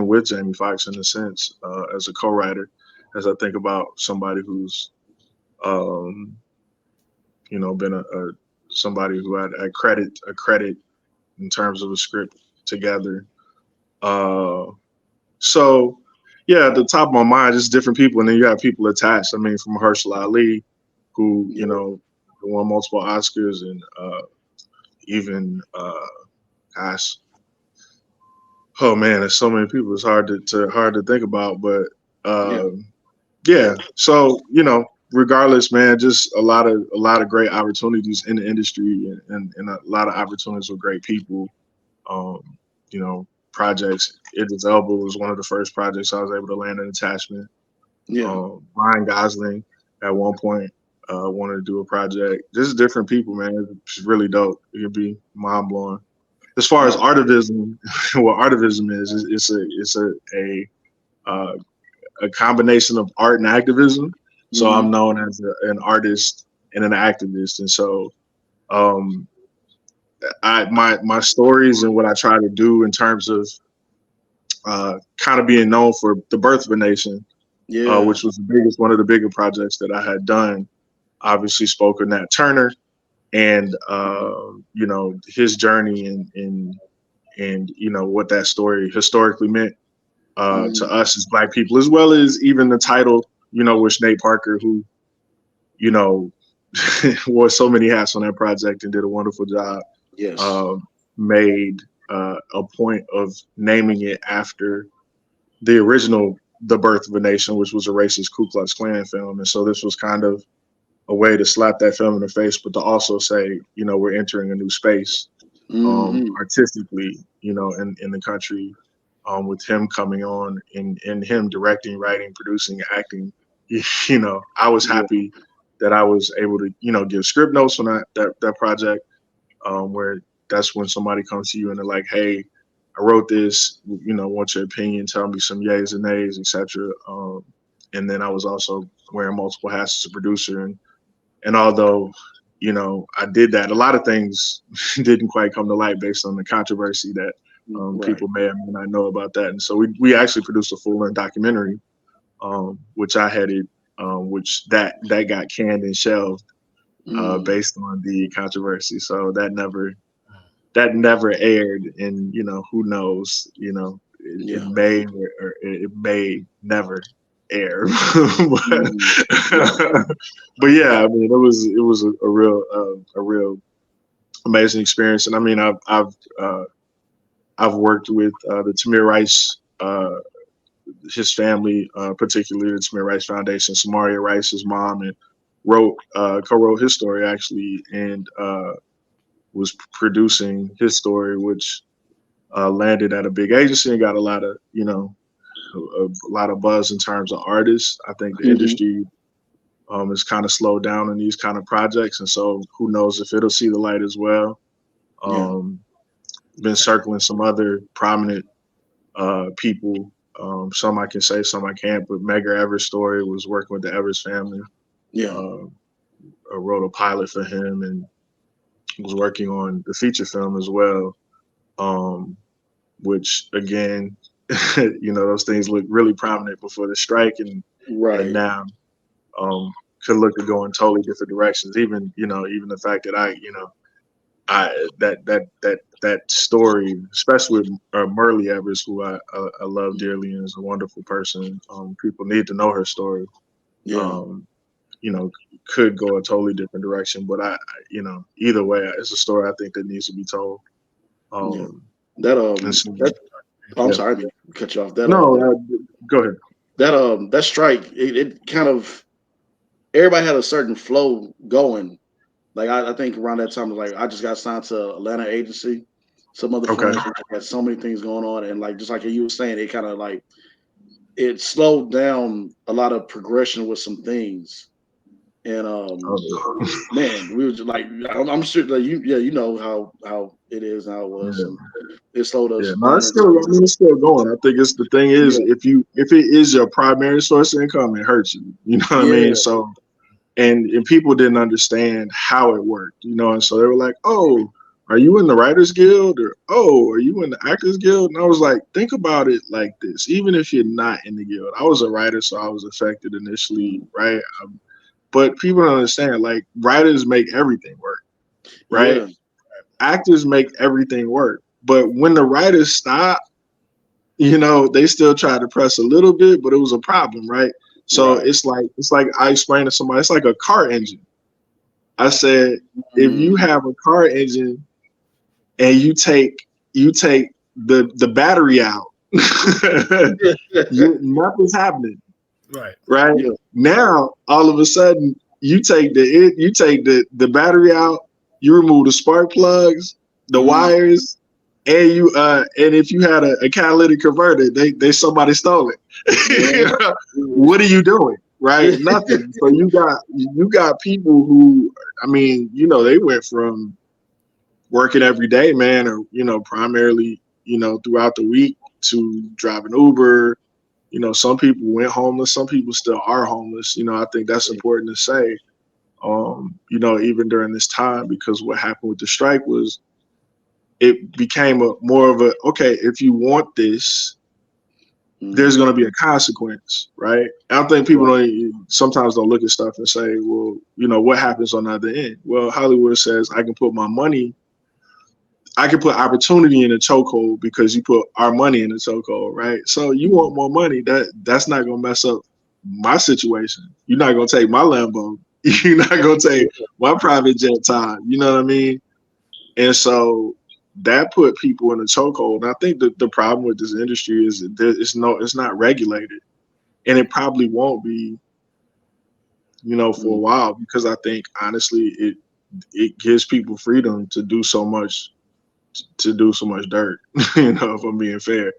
with Jamie Foxx in a sense, as a co-writer, as I think about somebody who's, been somebody who had a credit in terms of a script together. So yeah, at the top of my mind, just different people, and then you have people attached. I mean, from Mahershala Ali, who won multiple Oscars, and even gosh, oh man, there's so many people. It's hard to think about, but yeah. So regardless, man, just a lot of great opportunities in the industry, and a lot of opportunities with great people. Projects. Idris Elba was one of the first projects I was able to land an attachment. Ryan Gosling at one point wanted to do a project. Just different people, man. It's really dope. It could be mind blowing. As far as artivism, what artivism is it's a combination of art and activism. So I'm known as an artist and an activist, and so my stories and what I try to do in terms of kind of being known for the birth of a nation, which was one of the bigger projects that I had done. Obviously, spoke of Nat Turner and his journey and what that story historically meant to us as Black people, as well as even the title, which Nate Parker, who wore so many hats on that project and did a wonderful job. Yes. Made a point of naming it after the original The Birth of a Nation, which was a racist Ku Klux Klan film. And so this was kind of a way to slap that film in the face, but to also say, we're entering a new space artistically, in the country, with him coming on and him directing, writing, producing, acting. I was happy that I was able to, give script notes on that project, where that's when somebody comes to you and they're like, hey, I wrote this, want your opinion, tell me some yays and nays, etc. And then I was also wearing multiple hats as a producer. And although, I did that, a lot of things didn't quite come to light based on the controversy that people may or may not know about that. And so we actually produced a full-length documentary, which I headed, which that got canned and shelved based on the controversy. So that never aired, and who knows, it may or it may never air. but yeah, I mean, it was a real amazing experience. And I mean, I've worked with the Tamir Rice, his family, particularly the Tamir Rice Foundation, Samaria Rice's mom, and co-wrote his story actually, and was producing his story, which landed at a big agency and got a lot of buzz in terms of artists. I think the industry is kind of slowed down in these kind of projects, and so who knows if it'll see the light as well. Been circling some other prominent people. Some I can say, some I can't. But Medgar Evers' story was working with the Evers family. I wrote a pilot for him and was working on the feature film as well. Which again, those things look really prominent before the strike, and now could look to go in totally different directions. Even the fact that that story, especially with Merle Evers, who I love dearly and is a wonderful person. People need to know her story. Could go a totally different direction, but either way, it's a story I think that needs to be told. I'm sorry, I didn't cut you off. Go ahead. That strike, it kind of, everybody had a certain flow going. Like I think around that time, like I just got signed to Atlanta agency. Some other friends had so many things going on, and like just like you were saying, it kind of like it slowed down a lot of progression with some things. And man, we was like, I'm sure that you know how it is and how it was. And it slowed us. No, it's still going. I think the thing is, if it is your primary source of income, it hurts you. You know what I mean? So, and people didn't understand how it worked, and so they were like, oh, are you in the Writers Guild? Or, oh, are you in the Actors Guild? And I was like, think about it like this. Even if you're not in the guild, I was a writer, so I was affected initially, right? But people don't understand, like, writers make everything work, right? Actors make everything work. But when the writers stop, they still try to press a little bit, but it was a problem, right? So it's like I explained to somebody, it's like a car engine. I said, if you have a car engine and you take the battery out, nothing's happening. Right. Yeah. Now, all of a sudden, you take the battery out, you remove the spark plugs, the wires, and and if you had a catalytic converter, somebody stole it. What are you doing? right? Nothing. So you got people who, I mean, they went from working every day, man, or primarily, throughout the week to driving Uber. Some people went homeless, some people still are homeless. I think that's important to say. Even during this time, because what happened with the strike was it became more of a, okay, if you want this, there's going to be a consequence, right? I think people sometimes don't look at stuff and say, well, what happens on the other end? Well, Hollywood says I can put opportunity in a chokehold because you put our money in a chokehold, right? So you want more money, that's not going to mess up my situation. You're not going to take my Lambo. You're not going to take my private jet time. You know what I mean? And so that put people in a chokehold. And I think the problem with this industry is that it's not regulated, and it probably won't be, for a while, because I think honestly it gives people freedom to do so much dirt. If I'm being fair.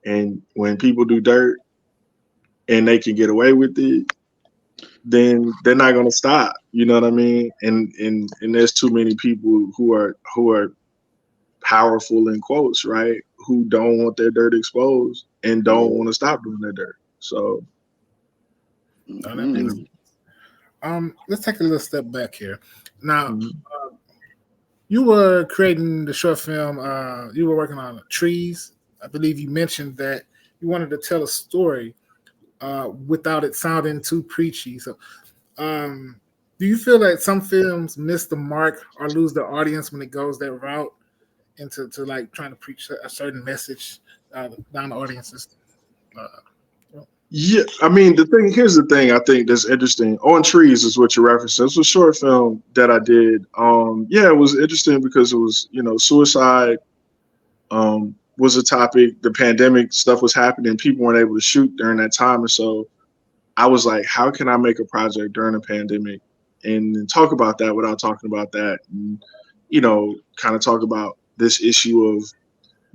And when people do dirt and they can get away with it, then they're not gonna stop. You know what I mean? And there's too many people who are powerful in quotes, right? Who don't want their dirt exposed and don't want to stop doing their dirt. So let's take a little step back here. Now, you were creating the short film. You were working on Trees. I believe you mentioned that you wanted to tell a story without it sounding too preachy. So, do you feel like some films miss the mark or lose their audience when it goes that route into like trying to preach a certain message down the audiences? Yeah, I mean, here's the thing I think that's interesting. On Trees is what you're referencing. It's a short film that I did. It was interesting because it was, suicide was a topic. The pandemic stuff was happening. People weren't able to shoot during that time. And so I was like, how can I make a project during a pandemic and talk about that without talking about that? And, kind of talk about this issue of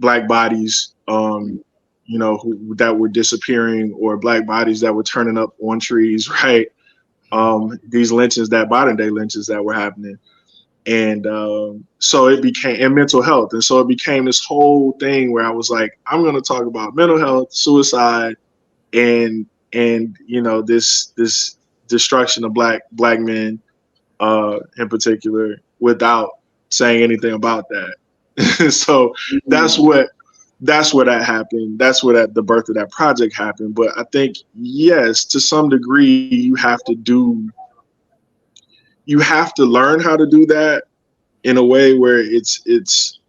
Black bodies, that were disappearing, or Black bodies that were turning up on trees, right? These lynchings, that modern day lynchings that were happening. And so it became, and mental health. And so it became this whole thing where I was like, I'm going to talk about mental health, suicide, and this destruction of black men in particular, without saying anything about that. So that's where that happened. That's where the birth of that project happened. But I think, yes, to some degree, you have to learn how to do that in a way where it's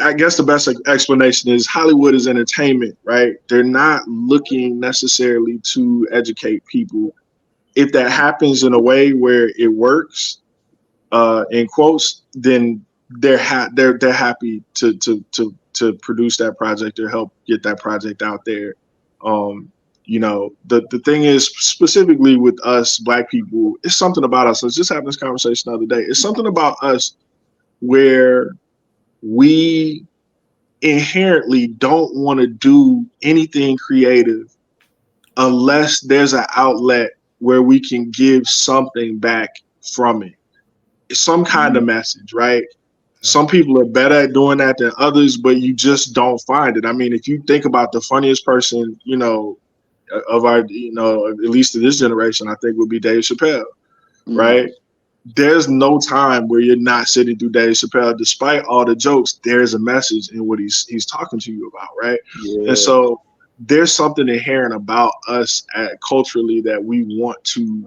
I guess the best explanation is Hollywood is entertainment, right? They're not looking necessarily to educate people. If that happens in a way where it works, in quotes, then they're happy to produce that project or help get that project out there. The thing is, specifically with us Black people, it's something about us. I was just having this conversation the other day. It's something about us where we inherently don't want to do anything creative unless there's an outlet where we can give something back from it. It's some kind of message, right? Some people are better at doing that than others, but you just don't find it. I mean, if you think about the funniest person, of our, at least in this generation, I think would be Dave Chappelle, right? There's no time where you're not sitting through Dave Chappelle. Despite all the jokes, there's a message in what he's talking to you about, right? Yeah. And so there's something inherent about us culturally that we want to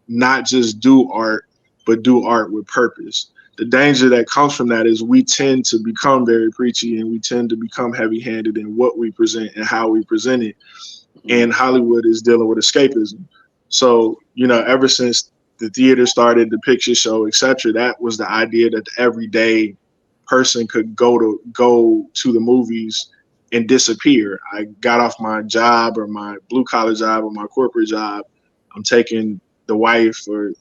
not just do art, but do art with purpose. The danger that comes from that is we tend to become very preachy, and we tend to become heavy-handed in what we present and how we present it. And Hollywood is dealing with escapism. So, ever since the theater started, the picture show, etc., that was the idea that the everyday person could go to the movies and disappear. I got off my job, or my blue collar job, or my corporate job. I'm taking the wife or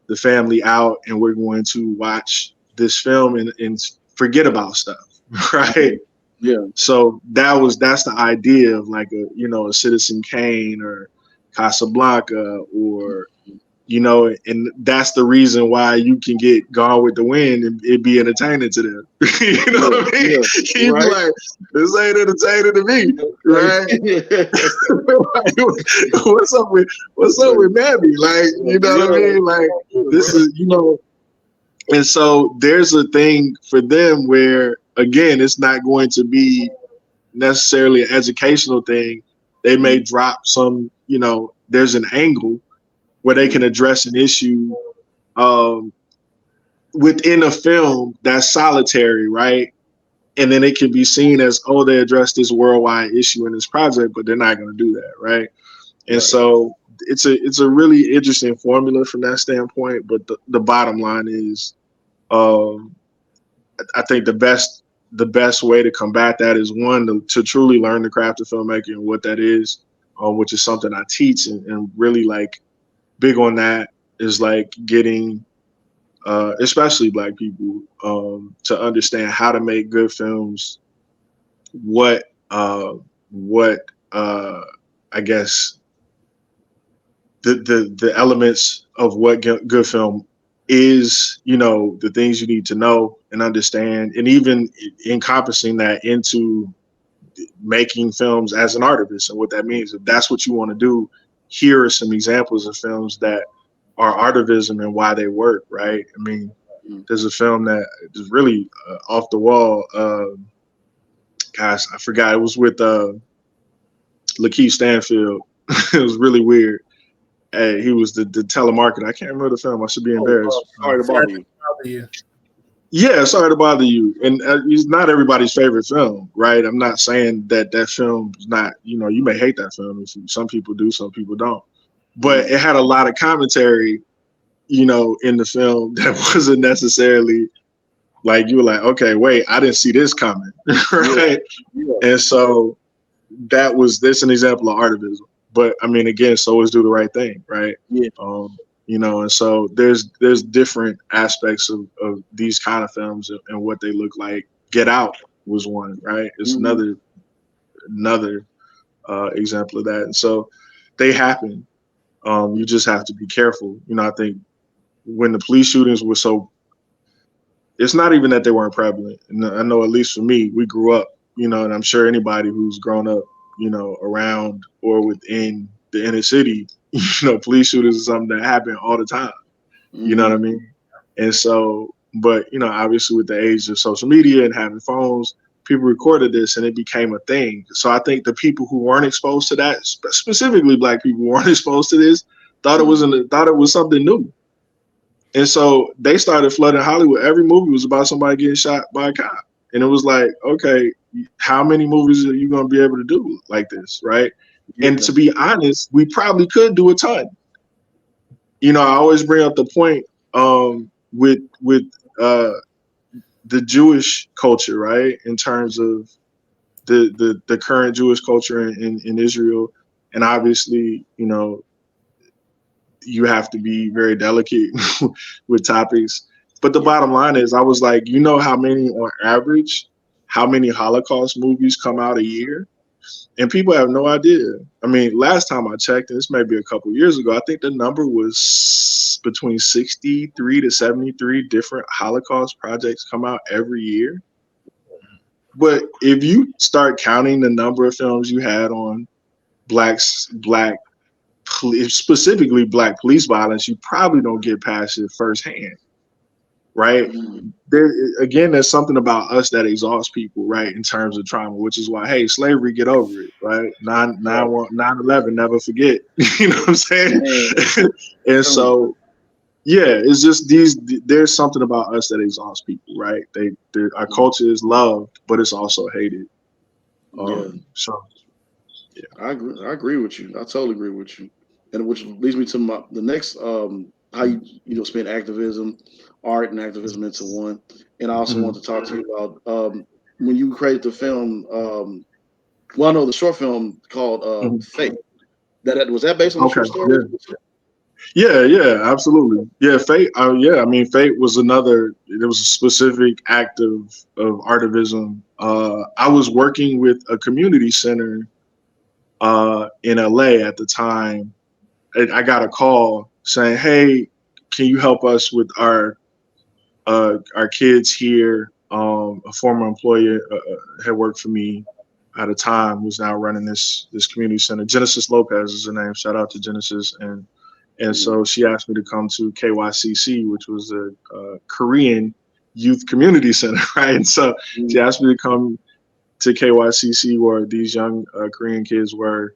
the family out, and we're going to watch this film and forget about stuff, right? Yeah. So that's the idea of like a Citizen Kane, or Casablanca, or and that's the reason why you can get Gone with the Wind and it be entertaining to them. You know what I mean? Yeah, You be right. like, this ain't entertaining to me, right? what's up with Mammy? Like, you know what I mean? Like, this is, and so there's a thing for them where, again, it's not going to be necessarily an educational thing. They may drop some, there's an angle where they can address an issue within a film that's solitary, right? And then it can be seen as, oh, they addressed this worldwide issue in this project, but they're not going to do that, right? And so it's a really interesting formula from that standpoint. But the bottom line is, I think the best way to combat that is, one, to truly learn the craft of filmmaking and what that is, which is something I teach, and really like big on that is like getting especially Black people to understand how to make good films, what I guess the elements of what good film is, the things you need to know and understand, and even encompassing that into making films as an artivist and what that means. If that's what you want to do, here are some examples of films that are artivism and why they work, right? I mean, there's a film that is really off the wall. Gosh, I forgot. It was with Lakeith Stanfield. It was really weird. Hey, he was the telemarketer. I can't remember the film. I should be embarrassed. Sorry to bother you. Yeah, Sorry to Bother You. And it's not everybody's favorite film, right? I'm not saying that film is not, you may hate that film. Some people do, some people don't. But it had a lot of commentary, in the film that wasn't necessarily like, you were like, okay, wait, I didn't see this coming, right? Yeah. And so that's an example of artivism. But I mean, again, so is Do the Right Thing, right? Yeah. And so there's different aspects of these kind of films and what they look like. Get Out was one, right? It's another example of that. And so they happen. You just have to be careful. I think when the police shootings were it's not even that they weren't prevalent. And I know, at least for me, we grew up, and I'm sure anybody who's grown up, around or within the inner city, police shootings is something that happen all the time. You know what I mean? And so, but, obviously with the age of social media and having phones, people recorded this and it became a thing. So I think the people who weren't exposed to that, specifically Black people who weren't exposed to this, thought it was something new. And so they started flooding Hollywood. Every movie was about somebody getting shot by a cop. And it was like, okay, how many movies are you going to be able to do like this, right? Yeah. And to be honest, we probably could do a ton. I always bring up the point with the Jewish culture, right? In terms of the current Jewish culture in Israel. And obviously, you have to be very delicate with topics. But the bottom line is, I was like, how many on average, how many Holocaust movies come out a year? And people have no idea. I mean, last time I checked, and this may be a couple years ago, I think the number was between 63 to 73 different Holocaust projects come out every year. But if you start counting the number of films you had on specifically Black police violence, you probably don't get past it firsthand, right? There's something about us that exhausts people, right, in terms of trauma, which is why, hey, slavery, get over it, right? 9/11, never forget. You know what I'm saying? And so, yeah, it's just there's something about us that exhausts people, right? Our culture is loved, but it's also hated. So, yeah, I agree with you. I totally agree with you. And which leads me to the next how you spin activism, art and activism into one. And I also want to talk to you about when you created the film. I know the short film called Fate. That was that based on a true story? Yeah, absolutely. Yeah, Fate. I mean, Fate was another. It was a specific act of artivism. I was working with a community center in LA at the time, I got a call saying, "Hey, can you help us with our kids here?" A former employee had worked for me at a time, was now running this community center. Genesis Lopez is her name. Shout out to Genesis. And so she asked me to come to KYCC, which was a Korean youth community center, right? And so she asked me to come to KYCC, where these young Korean kids were,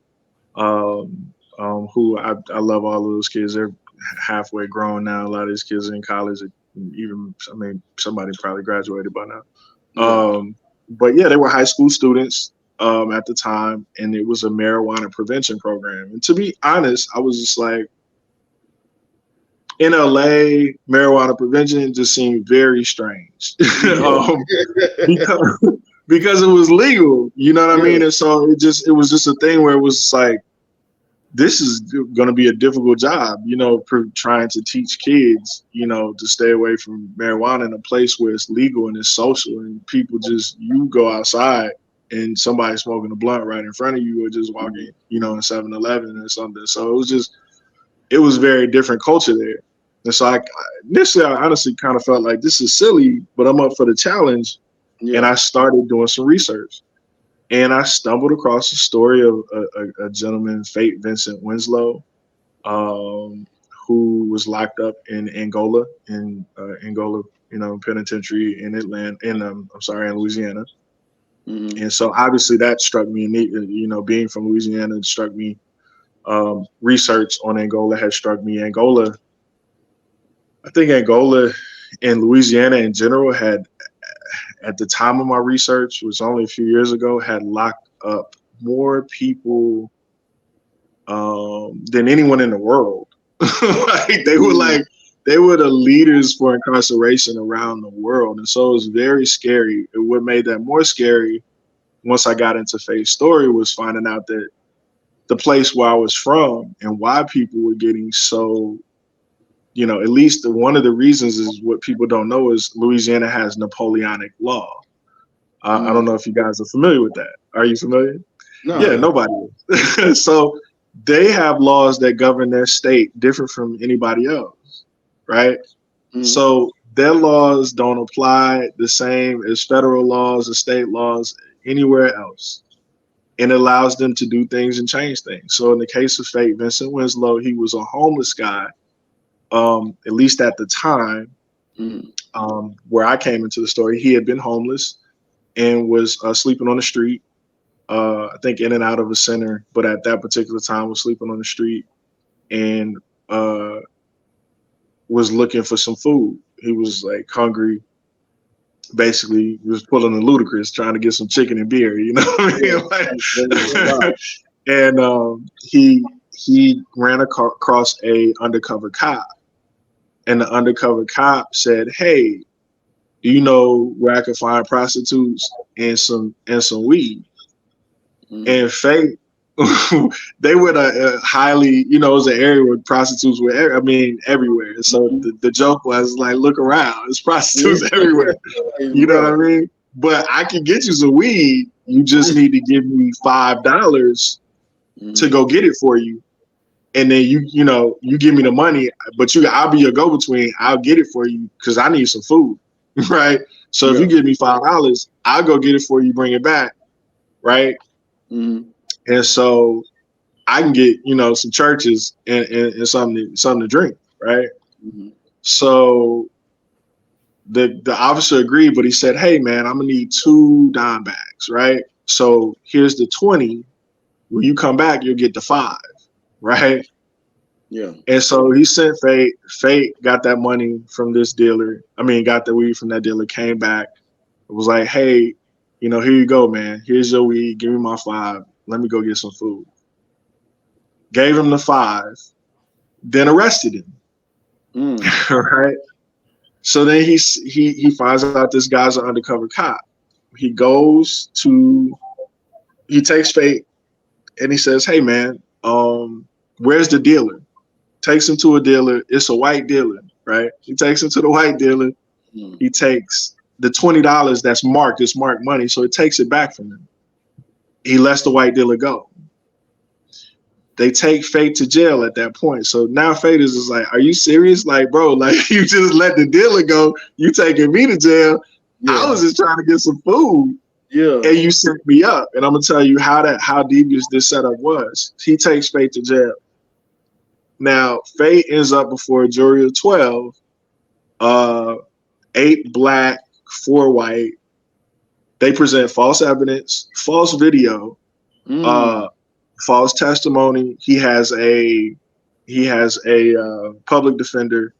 who I love all of those kids. They're halfway grown now. A lot of these kids are in college. Even, I mean, somebody probably graduated by now. But yeah, they were high school students at the time, and it was a marijuana prevention program. And to be honest, I was just like, in LA, marijuana prevention just seemed very strange because it was legal, you know what I mean? And so it was just a thing where it was like, this is going to be a difficult job, you know, trying to teach kids, you know, to stay away from marijuana in a place where it's legal and it's social, and people just, you go outside and somebody's smoking a blunt right in front of you, or just walking, you know, in 7-Eleven or something. So it was very different culture there. And so initially, I honestly kind of felt like this is silly, but I'm up for the challenge. Yeah. And I started doing some research. And I stumbled across the story of a gentleman, Fate Vincent Winslow, who was locked up in Angola, you know, penitentiary in in Louisiana. Mm-hmm. And so obviously that struck me, you know, being from Louisiana, it struck me. Research on Angola has struck me. I think Angola and Louisiana in general had, at the time of my research, was only a few years ago, had locked up more people than anyone in the world. Like they were the leaders for incarceration around the world. And so it was very scary. And what made that more scary, once I got into Faye's story, was finding out that the place where I was from and why people were getting so, you know, at least one of the reasons is what people don't know is Louisiana has Napoleonic law. I don't know if you guys are familiar with that. Are you familiar? No. Yeah, nobody is. So they have laws that govern their state different from anybody else, right? Mm-hmm. So their laws don't apply the same as federal laws or state laws anywhere else. And it allows them to do things and change things. So in the case of Fate Vincent Winslow, he was a homeless guy. At least at the time, where I came into the story, he had been homeless and was sleeping on the street, I think in and out of a center, but at that particular time was sleeping on the street and was looking for some food. He was like hungry. Basically, he was pulling a Ludacris, trying to get some chicken and beer, you know what I mean? And he ran across a undercover cop. And the undercover cop said, "Hey, do you know where I can find prostitutes and some weed?" Mm-hmm. And Faye, they were a highly, you know, it was an area where prostitutes were, everywhere. And so the joke was like, look around, there's prostitutes everywhere. You know what I mean? But I can get you some weed. You just need to give me $5 to go get it for you. And then you give me the money, but I'll be your go-between. I'll get it for you because I need some food, right? So if you give me $5, I'll go get it for you, bring it back, right? Mm-hmm. And so I can get, you know, some churches and something to drink, right? Mm-hmm. So the officer agreed, but he said, "Hey man, I'm gonna need 2 dime bags, right? So here's the 20. When you come back, you'll get the 5. Right? Yeah. And so he sent Fate. Fate got that money from this dealer. Got the weed from that dealer, came back. It was like, "Hey, you know, here you go, man. Here's your weed. Give me my 5. Let me go get some food." Gave him the 5, then arrested him. Right? So then he finds out this guy's an undercover cop. He takes Fate and he says, "Hey man, where's the dealer?" Takes him to a dealer. It's a white dealer, right? He takes him to the white dealer. He takes the $20 that's marked. It's marked money, so he takes it back from him. He lets the white dealer go. they take Fate to jail at that point. So now Fate is just like, are you serious? Like, bro, like you just let the dealer go. You taking me to jail. Yeah. I was just trying to get some food. Yeah. And you set me up. And I'm gonna tell you how devious this setup was. He takes Fate to jail. Now, Fate ends up before a jury of 12, 8 black, 4 white. They present false evidence, false video, false testimony. He has a public defender.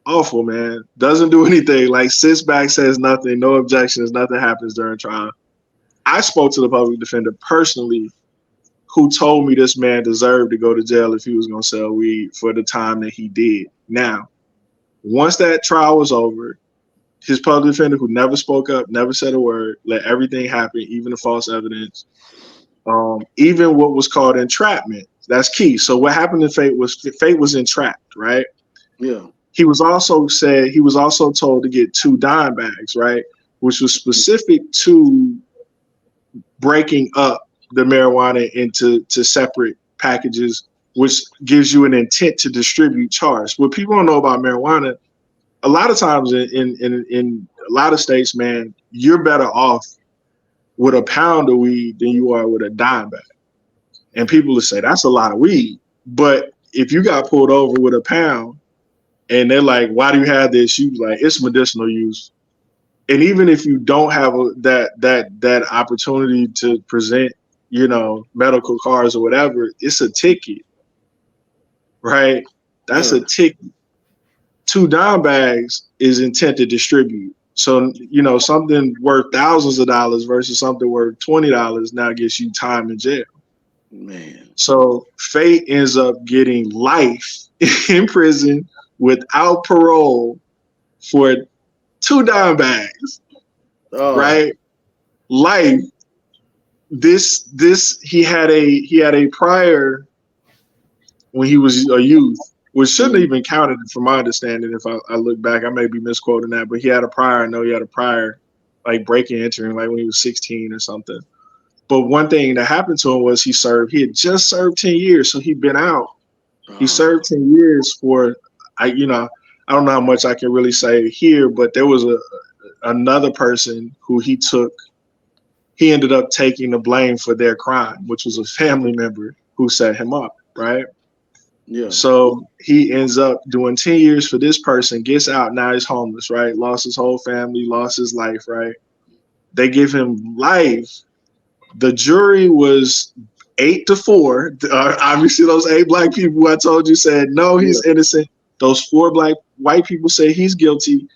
Awful, man. Doesn't do anything. Like, sits back, says nothing, no objections, nothing happens during trial. I spoke to the public defender personally, who told me this man deserved to go to jail if he was going to sell weed for the time that he did. Now, once that trial was over, his public defender, who never spoke up, never said a word, let everything happen, even the false evidence, even what was called entrapment. That's key. So what happened to Fate was entrapped, right? Yeah. He was also told to get 2 dime bags, right? Which was specific to breaking up the marijuana into separate packages, which gives you an intent to distribute charge. What people don't know about marijuana, a lot of times in a lot of states, man, you're better off with a pound of weed than you are with a dime bag. And people will say that's a lot of weed. But if you got pulled over with a pound and they're like, why do you have this? You like, it's medicinal use. And even if you don't have that opportunity to present, medical cards or whatever, it's a ticket, right? That's a ticket. 2 dime bags is intent to distribute. So, something worth thousands of dollars versus something worth $20 now gets you time in jail. Man. So Fate ends up getting life in prison without parole for 2 dime bags, right? Life. This he had a prior when he was a youth, which shouldn't have even counted from my understanding. If I look back, I may be misquoting that, but he had a prior. I know he had a prior, like breaking entering, like when he was 16 or something. But one thing that happened to him was he had just served 10 years, so he'd been out. He served 10 years for, I don't know how much I can really say here, but there was another person who he ended up taking the blame for their crime, which was a family member who set him up, right? Yeah. So he ends up doing 10 years for this person, gets out, now he's homeless, right? Lost his whole family, lost his life, right? They give him life. The jury was 8-4. Obviously, those 8 black people who I told you said, no, he's innocent. Those 4 white people say he's guilty.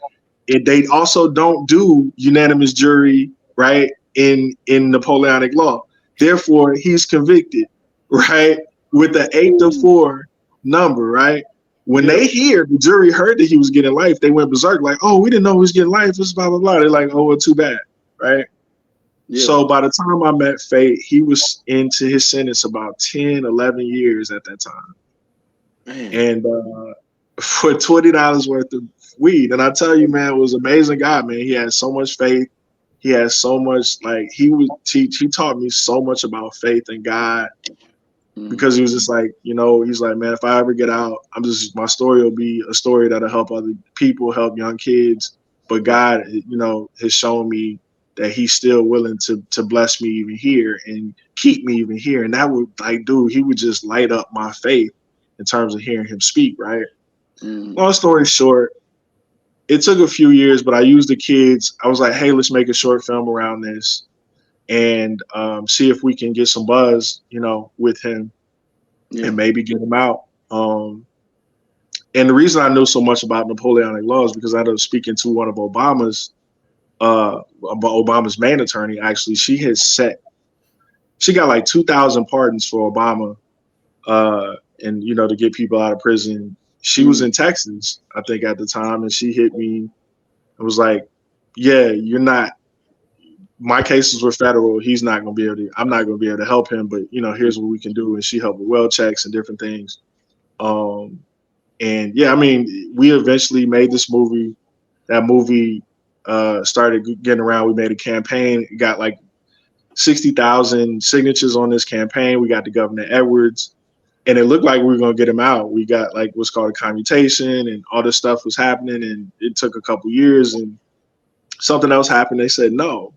And they also don't do unanimous jury, right, in Napoleonic law. Therefore, he's convicted, right, with the 8-4 number, right? When the jury heard that he was getting life, they went berserk, like, oh, we didn't know he was getting life. It's blah, blah, blah. They're like, oh, well, too bad, right? Yeah. So by the time I met Fate, he was into his sentence about 10, 11 years at that time. Man. And for $20 worth of weed. And I tell you, man, it was an amazing guy, man. He had so much faith. He had so much, like, he taught me so much about faith and God, because he was just like, he's like, man, if I ever get out, my story will be a story that'll help other people, help young kids. But God, has shown me that he's still willing to bless me even here and keep me even here. And that would, like, dude, he would just light up my faith in terms of hearing him speak, right? Long story short, it took a few years, but I used the kids. I was like, hey, let's make a short film around this and see if we can get some buzz, with him and maybe get him out. And the reason I knew so much about Napoleonic law is because I ended up speaking to one of Obama's main attorney. Actually, she got like 2,000 pardons for Obama, and to get people out of prison. She was in Texas, I think, at the time, and she hit me and was like, yeah, my cases were federal. I'm not going to be able to help him, but here's what we can do. And she helped with well checks and different things. And yeah, I mean, we eventually made this movie. That movie started getting around. We made a campaign, got like 60,000 signatures on this campaign. We got to Governor Edwards. and it looked like we were going to get him out. We got like what's called a commutation, and all this stuff was happening, and it took a couple years, and something else happened. They said no.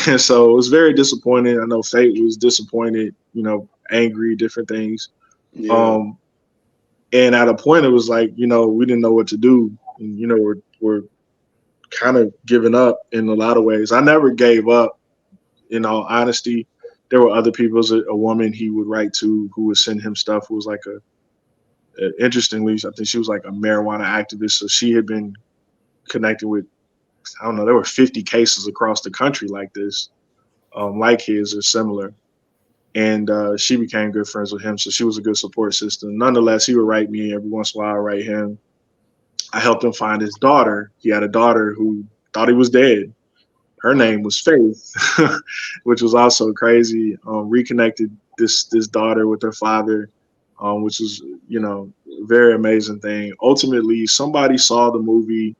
And so it was very disappointing. I know Fate was disappointed, angry, different things. Yeah. And at a point, it was like, we didn't know what to do. And, we're kind of giving up in a lot of ways. I never gave up, in all honesty. There were other people, a woman he would write to who would send him stuff who was like interestingly, I think she was like a marijuana activist. So she had been connected with, I don't know, there were 50 cases across the country like this, like his or similar. And she became good friends with him. So she was a good support system. Nonetheless, he would write me every once in a while. I write him. I helped him find his daughter. He had a daughter who thought he was dead. Her name was Faith, which was also crazy. Reconnected this daughter with her father, which was, a very amazing thing. Ultimately, somebody saw the movie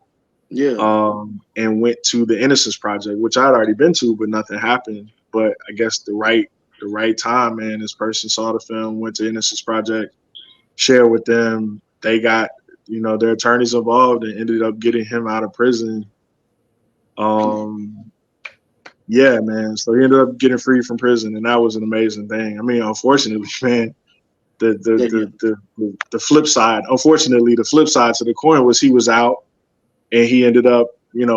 and went to the Innocence Project, which I'd already been to, but nothing happened. But I guess the right time, man, this person saw the film, went to Innocence Project, shared with them. They got, their attorneys involved and ended up getting him out of prison. Yeah, man. So he ended up getting free from prison, and that was an amazing thing. I mean, unfortunately, man, the flip side, unfortunately, the flip side to the coin was he was out and he ended up,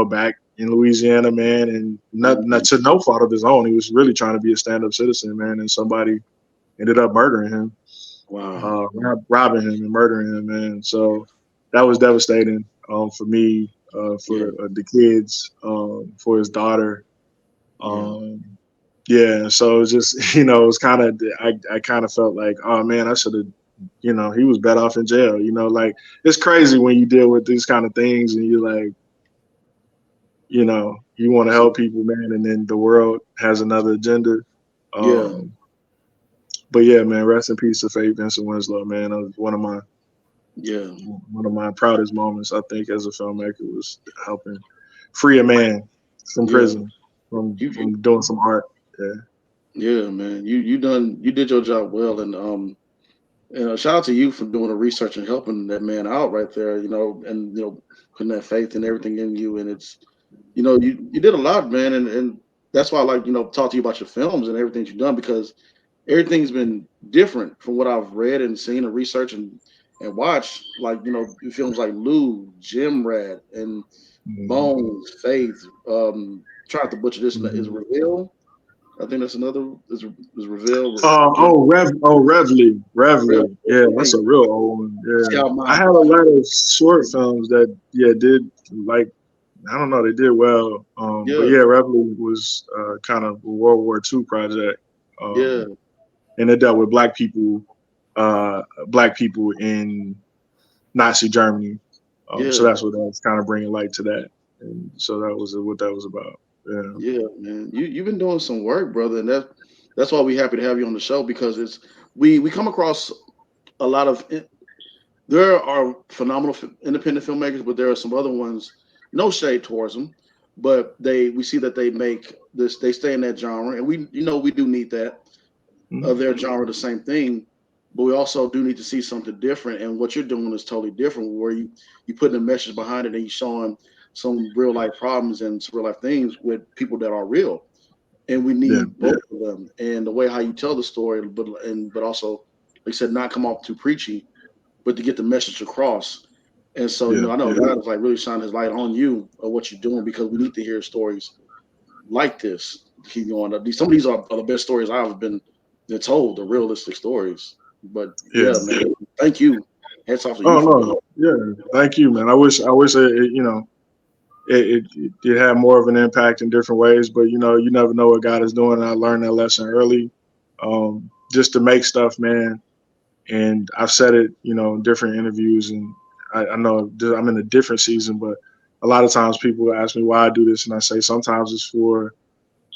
back in Louisiana, man, and not to no fault of his own. He was really trying to be a stand-up citizen, man, and somebody ended up murdering him. Wow. Robbing him and murdering him, man. So that was devastating for me, for the kids, for his daughter. So it was just, it was kind of, I kind of felt like, oh man, I should have, he was better off in jail. Like it's crazy when you deal with these kind of things and you're like, you want to help people, man, and then the world has another agenda. But yeah, man, rest in peace to Faith Vincent Winslow, man. That was one of my proudest moments, I think, as a filmmaker, was helping free a man from prison, from doing some art. Yeah, man. You did your job well, and shout out to you for doing the research and helping that man out right there. And putting that faith and everything in you, and it's, you did a lot, man, and that's why I like talk to you about your films and everything you've done, because everything's been different from what I've read and seen and researched and watched. Like films like Lou, Jim Rat, and Bones, Faith. Trying to butcher this is Reveal. I think that's another is Reveal. Revly. Yeah, that's a real old one. Yeah, I had a lot of short films that did, like, I don't know, they did well. But yeah, Revly was kind of a World War II project. And it dealt with black people in Nazi Germany. So that's what that was, kind of bringing light to that. And so that was what that was about. Yeah, man. You've been doing some work, brother, and that's why we're happy to have you on the show, because we come across a lot of there are phenomenal independent filmmakers, but there are some other ones, no shade towards them, but we see that they make this, they stay in that genre, and we do need that of their genre, the same thing, but we also do need to see something different, and what you're doing is totally different, where you putting a message behind it and you showing some real life problems and some real life things with people that are real, and we need both of them. And the way how you tell the story, but also, like I said, not come off too preachy, but to get the message across. And so I know God is like really shining His light on you of what you're doing, because we need to hear stories like this. Keep going. Some of these are the best stories I've been told, the realistic stories. But man, thank you. Hats off to you. Oh no, thank you, man. I wish it had more of an impact in different ways, but you never know what God is doing. And I learned that lesson early, just to make stuff, man. And I've said it, in different interviews, and I know I'm in a different season, but a lot of times people ask me why I do this, and I say sometimes it's for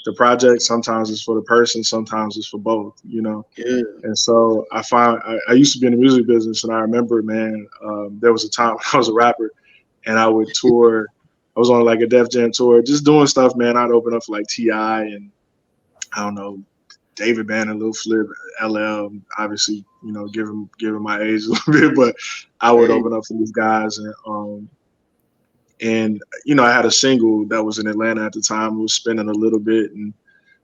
the project, sometimes it's for the person, sometimes it's for both, And so I used to be in the music business, and I remember, man, there was a time when I was a rapper, and I would tour. I was on like a Def Jam tour, just doing stuff, man. I'd open up for like T.I. and I don't know, David Banner, Lil Flip, LL, obviously, you know, given my age a little bit, but I would open up for these guys, and you know, I had a single that was in Atlanta at the time. It was spinning a little bit,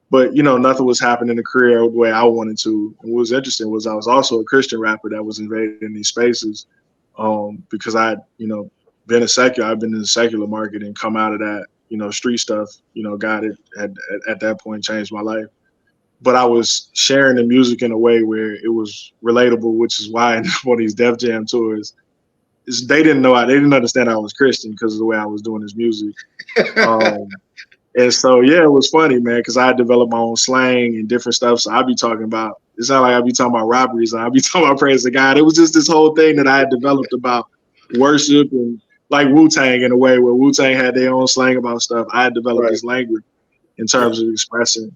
but you know, nothing was happening in the career the way I wanted to. And what was interesting was I was also a Christian rapper that was invading these spaces, because I, you know, been a secular. I've been in the secular market and come out of that, you know, street stuff. You know, God had at that point changed my life. But I was sharing the music in a way where it was relatable, which is why I ended up on these Def Jam tours. They didn't understand I was Christian because of the way I was doing this music. And so, yeah, it was funny, man, because I developed my own slang and different stuff. So I'd be talking about, it's not like I'd be talking about robberies. I'd be talking about praise to God. It was just this whole thing that I had developed about worship and like Wu-Tang in a way where Wu-Tang had their own slang about stuff. I had developed this language in terms of expressing.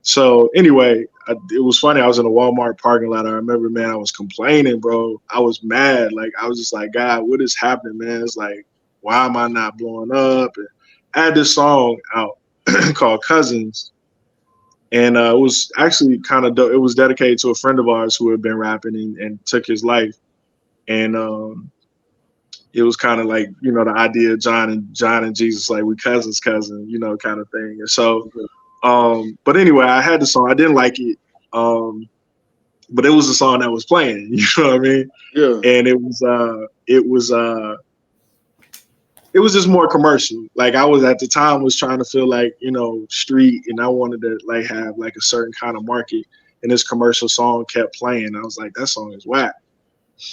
So anyway, it was funny. I was in a Walmart parking lot. I remember, man, I was complaining, bro. I was mad. Like, I was just like, God, what is happening, man? It's like, why am I not blowing up? And I had this song out called Cousins. And it was actually kind of dope. It was dedicated to a friend of ours who had been rapping and took his life. And it was kind of like, you know, the idea of John and Jesus, like we cousins, you know, kind of thing. And so, but anyway, I had the song. I didn't like it, but it was a song that was playing. You know what I mean? Yeah. And it was just more commercial. Like I was at the time was trying to feel like, you know, street, and I wanted to like have like a certain kind of market. And this commercial song kept playing. I was like, that song is whack.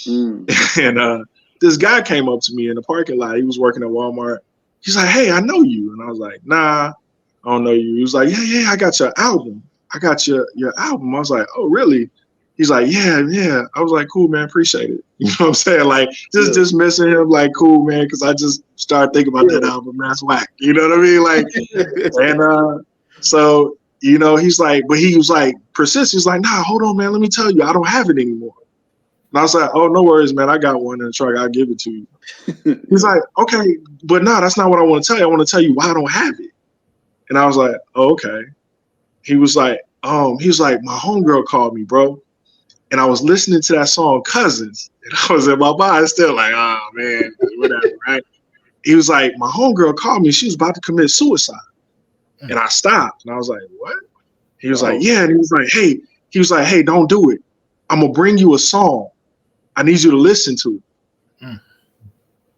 And this guy came up to me in the parking lot. He was working at Walmart. He's like, hey, I know you. And I was like, nah, I don't know you. He was like, yeah, I got your album. I got your album. I was like, oh, really? He's like, yeah. I was like, cool, man, appreciate it. You know what I'm saying? Like, just dismissing him, like, cool, man, because I just started thinking about that album. That's whack. You know what I mean? Like, and so, you know, he's like, but he was like, persistent. He's like, nah, hold on, man, let me tell you, I don't have it anymore. And I was like, oh, no worries, man. I got one in the truck. I'll give it to you. He's like, okay, but no, that's not what I want to tell you. I want to tell you why I don't have it. And I was like, oh, okay. He was like, my homegirl called me, bro. And I was listening to that song, Cousins. And I was in my mind still like, oh, man, whatever, right? He was like, my homegirl called me. She was about to commit suicide. And I stopped. And I was like, what? He was like, yeah. And he was like, hey, don't do it. I'm going to bring you a song. I need you to listen to it.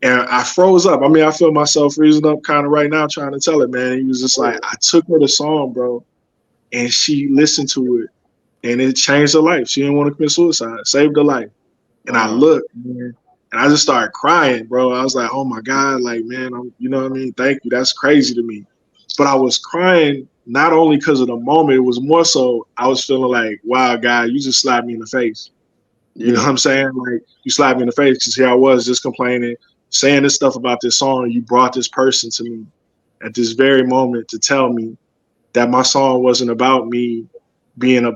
And I froze up. I mean, I feel myself freezing up kind of right now trying to tell it, man. And he was just like, I took her the song, bro. And she listened to it. And it changed her life. She didn't want to commit suicide. Saved her life. And I looked, man, and I just started crying, bro. I was like, oh, my God. Like, man, you know what I mean? Thank you. That's crazy to me. But I was crying not only because of the moment. It was more so I was feeling like, wow, God, you just slapped me in the face. You know what I'm saying? Like, you slapped me in the face because here I was just complaining, saying this stuff about this song. And you brought this person to me at this very moment to tell me that my song wasn't about me being a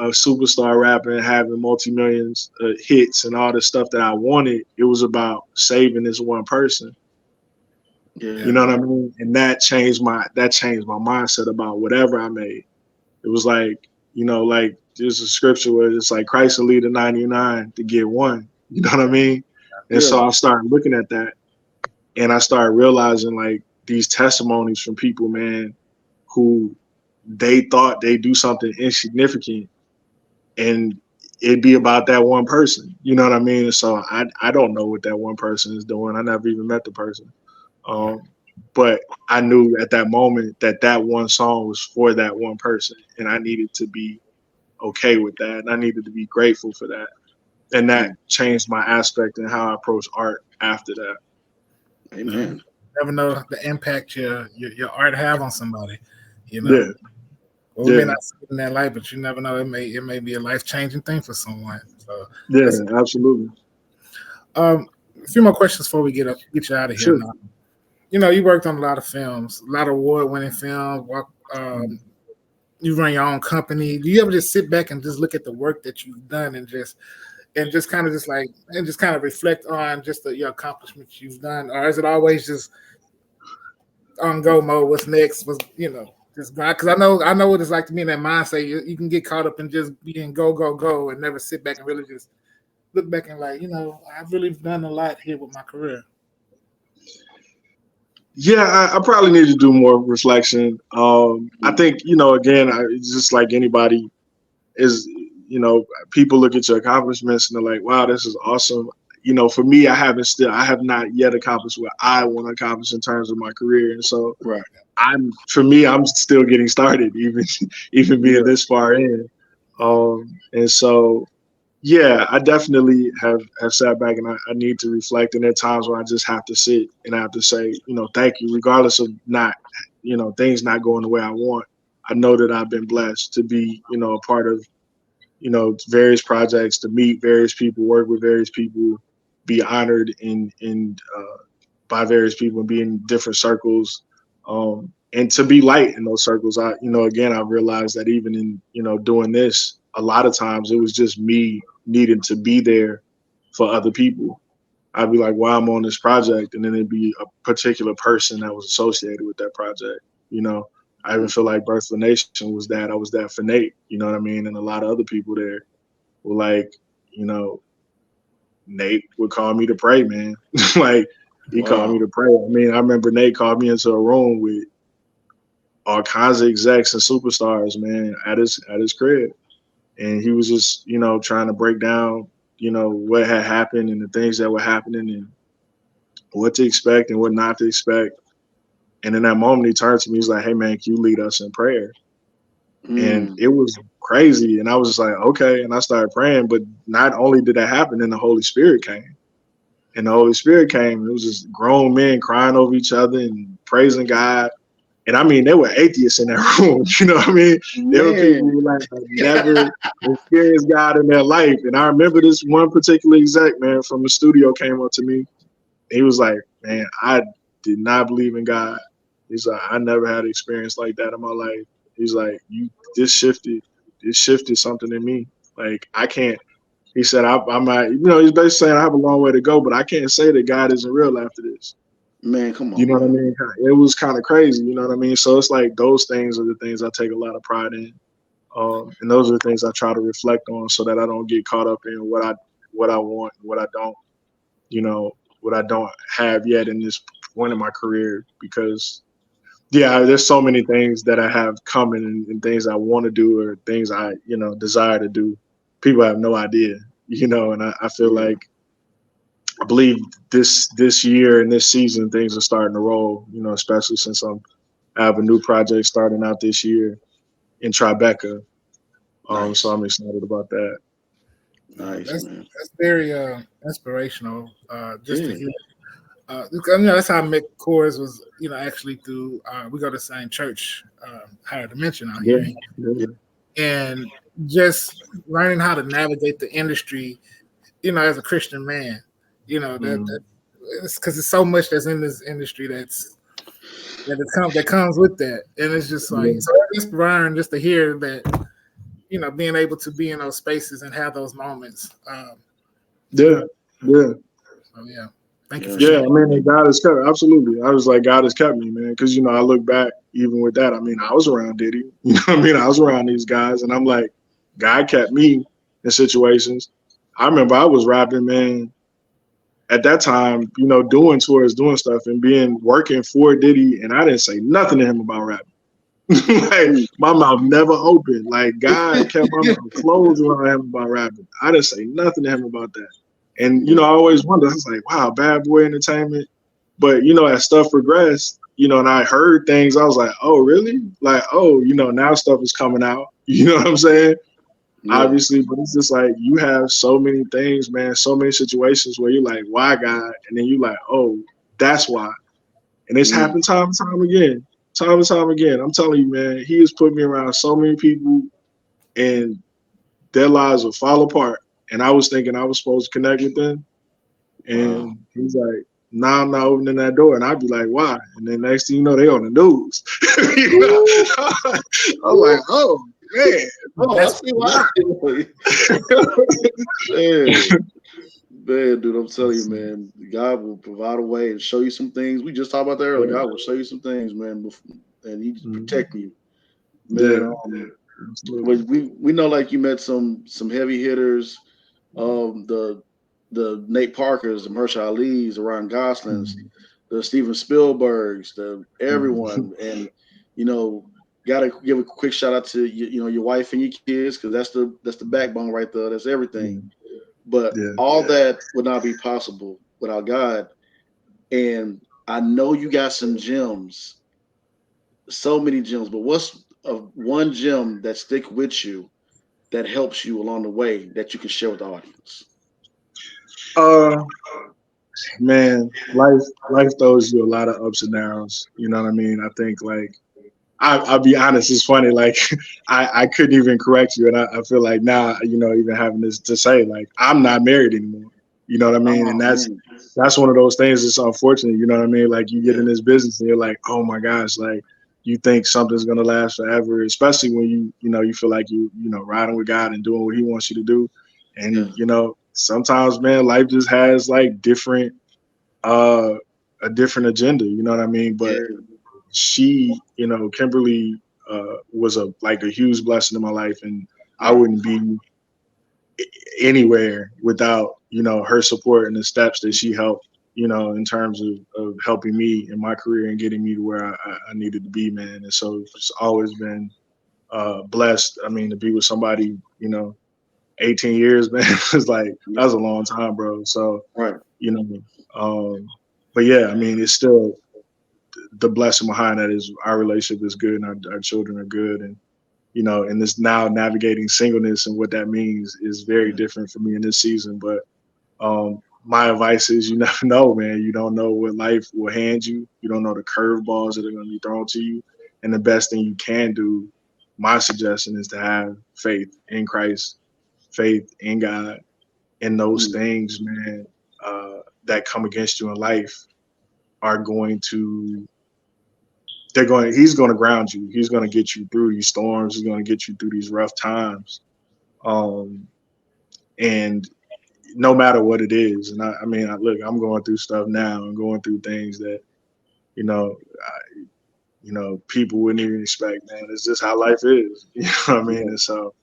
superstar rapper and having multi-millions hits and all the stuff that I wanted. It was about saving this one person. You know what I mean? And that changed my mindset about whatever I made. It was like, you know, like there's a scripture where it's like Christ will lead the 99 to get one. You know what I mean? And so I started looking at that, and I started realizing like these testimonies from people, man, who they thought they do something insignificant, and it'd be about that one person. You know what I mean? And so I don't know what that one person is doing. I never even met the person. But I knew at that moment that one song was for that one person, and I needed to be okay with that. And I needed to be grateful for that. And that changed my aspect and how I approach art after that. Amen. You never know the impact your art have on somebody. You know, we may not see it in that light, but you never know. It may be a life-changing thing for someone. So absolutely. A few more questions before we get you out of here. Sure. Now. You know, you worked on a lot of films, a lot of award-winning films. You run your own company. Do you ever just sit back and just look at the work that you've done and just kind of reflect on just your accomplishments you've done, or is it always just on go mode? What's next? Just grind, because I know what it's like to be in that mindset. You can get caught up in just being go go go and never sit back and really just look back and like, I've really done a lot here with my career. Yeah, I probably need to do more reflection. I think, again, it's just like anybody is, people look at your accomplishments and they're like, wow, this is awesome. For me, I have not yet accomplished what I want to accomplish in terms of my career. And so Right. I'm still getting started, even being this far in. And so, yeah, I definitely have sat back and I need to reflect. And there are times where I just have to sit and I have to say, thank you, regardless of not, things not going the way I want. I know that I've been blessed to be, a part of, various projects, to meet various people, work with various people, be honored by various people and be in different circles. And to be light in those circles. Again, I realized that even in, doing this, a lot of times it was just me needing to be there for other people. I'd be like, well, I'm on this project, and then it'd be a particular person that was associated with that project. I even feel like Birth of a Nation was that. I was that for Nate, you know what I mean? And a lot of other people there were like, Nate would call me to pray, man. Like, he called me to pray. I mean, I remember Nate called me into a room with all kinds of execs and superstars, man, at his crib. And he was just, trying to break down, what had happened and the things that were happening and what to expect and what not to expect. And in that moment, he turned to me, he's like, hey, man, can you lead us in prayer? And it was crazy. And I was just like, okay. And I started praying. But not only did that happen, then the Holy Spirit came. And the Holy Spirit came. It was just grown men crying over each other and praising God. And I mean, there were atheists in that room. You know what I mean? There were people who like never experienced God in their life. And I remember this one particular exec, man, from the studio came up to me. He was like, man, I did not believe in God. He's like, I never had an experience like that in my life. He's like, this shifted something in me. Like, I can't. He said, I might, he's basically saying I have a long way to go, but I can't say that God isn't real after this. Man, come on. You know what I mean? It was kind of crazy. You know what I mean? So it's like those things are the things I take a lot of pride in. And those are the things I try to reflect on so that I don't get caught up in what I want, what I don't, what I don't have yet in this point in my career. Because, yeah, there's so many things that I have coming and things I want to do or things I, desire to do. People have no idea, and I feel like I believe this year and this season things are starting to roll, especially since I have a new project starting out this year in Tribeca. Nice. So I'm excited about that. Nice, man. That's very inspirational. Just to hear. That's how I met Chorus was, actually through we go to the same church, Higher Dimension out here. Yeah. And just learning how to navigate the industry, as a Christian man, that it's because there's so much that's in this industry that comes with that, and it's just like so it's inspiring just to hear that, being able to be in those spaces and have those moments. Yeah. So yeah, thank you for Yeah, sharing. I mean, God has kept absolutely. I was like, God has kept me, man, because I look back even with that. I mean, I was around Diddy, I was around these guys, and I'm like, God kept me in situations. I remember I was rapping, man, at that time, doing tours, doing stuff, and working for Diddy, and I didn't say nothing to him about rapping. Like, my mouth never opened. Like, God kept my mouth closed around him about rapping. I didn't say nothing to him about that. And, I always wondered, I was like, wow, Bad Boy Entertainment. But, as stuff progressed, and I heard things, I was like, oh, really? Like, oh, now stuff is coming out. You know what I'm saying? Yeah. Obviously, but it's just like you have so many things, man, so many situations where you're like, why God? And then you're like, oh, that's why. And it's happened time and time again. Time and time again. I'm telling you, man, he has put me around so many people and their lives will fall apart. And I was thinking I was supposed to connect with them. And he's like, nah, I'm not opening that door. And I'd be like, why? And then next thing you know, they on the news. I'm like, oh, man. Oh, I see why. Man, dude, I'm telling you, man, God will provide a way and show you some things. We just talked about that earlier. God will show you some things, man, and He protect you. man. But we know, like, you met some heavy hitters, the Nate Parkers, the Mahershala Ali's, the Ryan Goslings, the Steven Spielbergs, the everyone, and gotta give a quick shout out to your wife and your kids, because that's the backbone right there. That's everything. But all that would not be possible without God. And I know you got some gems, so many gems. But what's one gem that stick with you, that helps you along the way, that you can share with the audience? Man, life throws you a lot of ups and downs. You know what I mean? I think, like, I'll be honest, it's funny. Like, I couldn't even correct you, and I feel like now, even having this to say, like, I'm not married anymore. You know what I mean? And that's one of those things that's unfortunate. You know what I mean? Like, you get in this business and you're like, oh my gosh, like, you think something's gonna last forever, especially when you feel like you riding with God and doing what He wants you to do, and sometimes, man, life just has like different a different agenda. You know what I mean? But she, Kimberly, was a huge blessing in my life, and I wouldn't be anywhere without her support and the steps that she helped, in terms of helping me in my career and getting me to where I needed to be, man. And so it's always been blessed. I mean, to be with somebody, 18 years, man, it's like, that's a long time, bro. So, but yeah, I mean, it's still, the blessing behind that is our relationship is good, and our children are good. And, and this now navigating singleness and what that means is very different for me in this season. But my advice is, you never know, man. You don't know what life will hand you. You don't know the curveballs that are going to be thrown to you. And the best thing you can do, my suggestion, is to have faith in Christ, faith in God, and those things, man, that come against you in life are he's going to ground you. He's going to get you through these storms. He's going to get you through these rough times. And no matter what it is. And I mean, look, I'm going through stuff now. I'm going through things that, people wouldn't even expect, man. It's just how life is. You know what I mean? And so,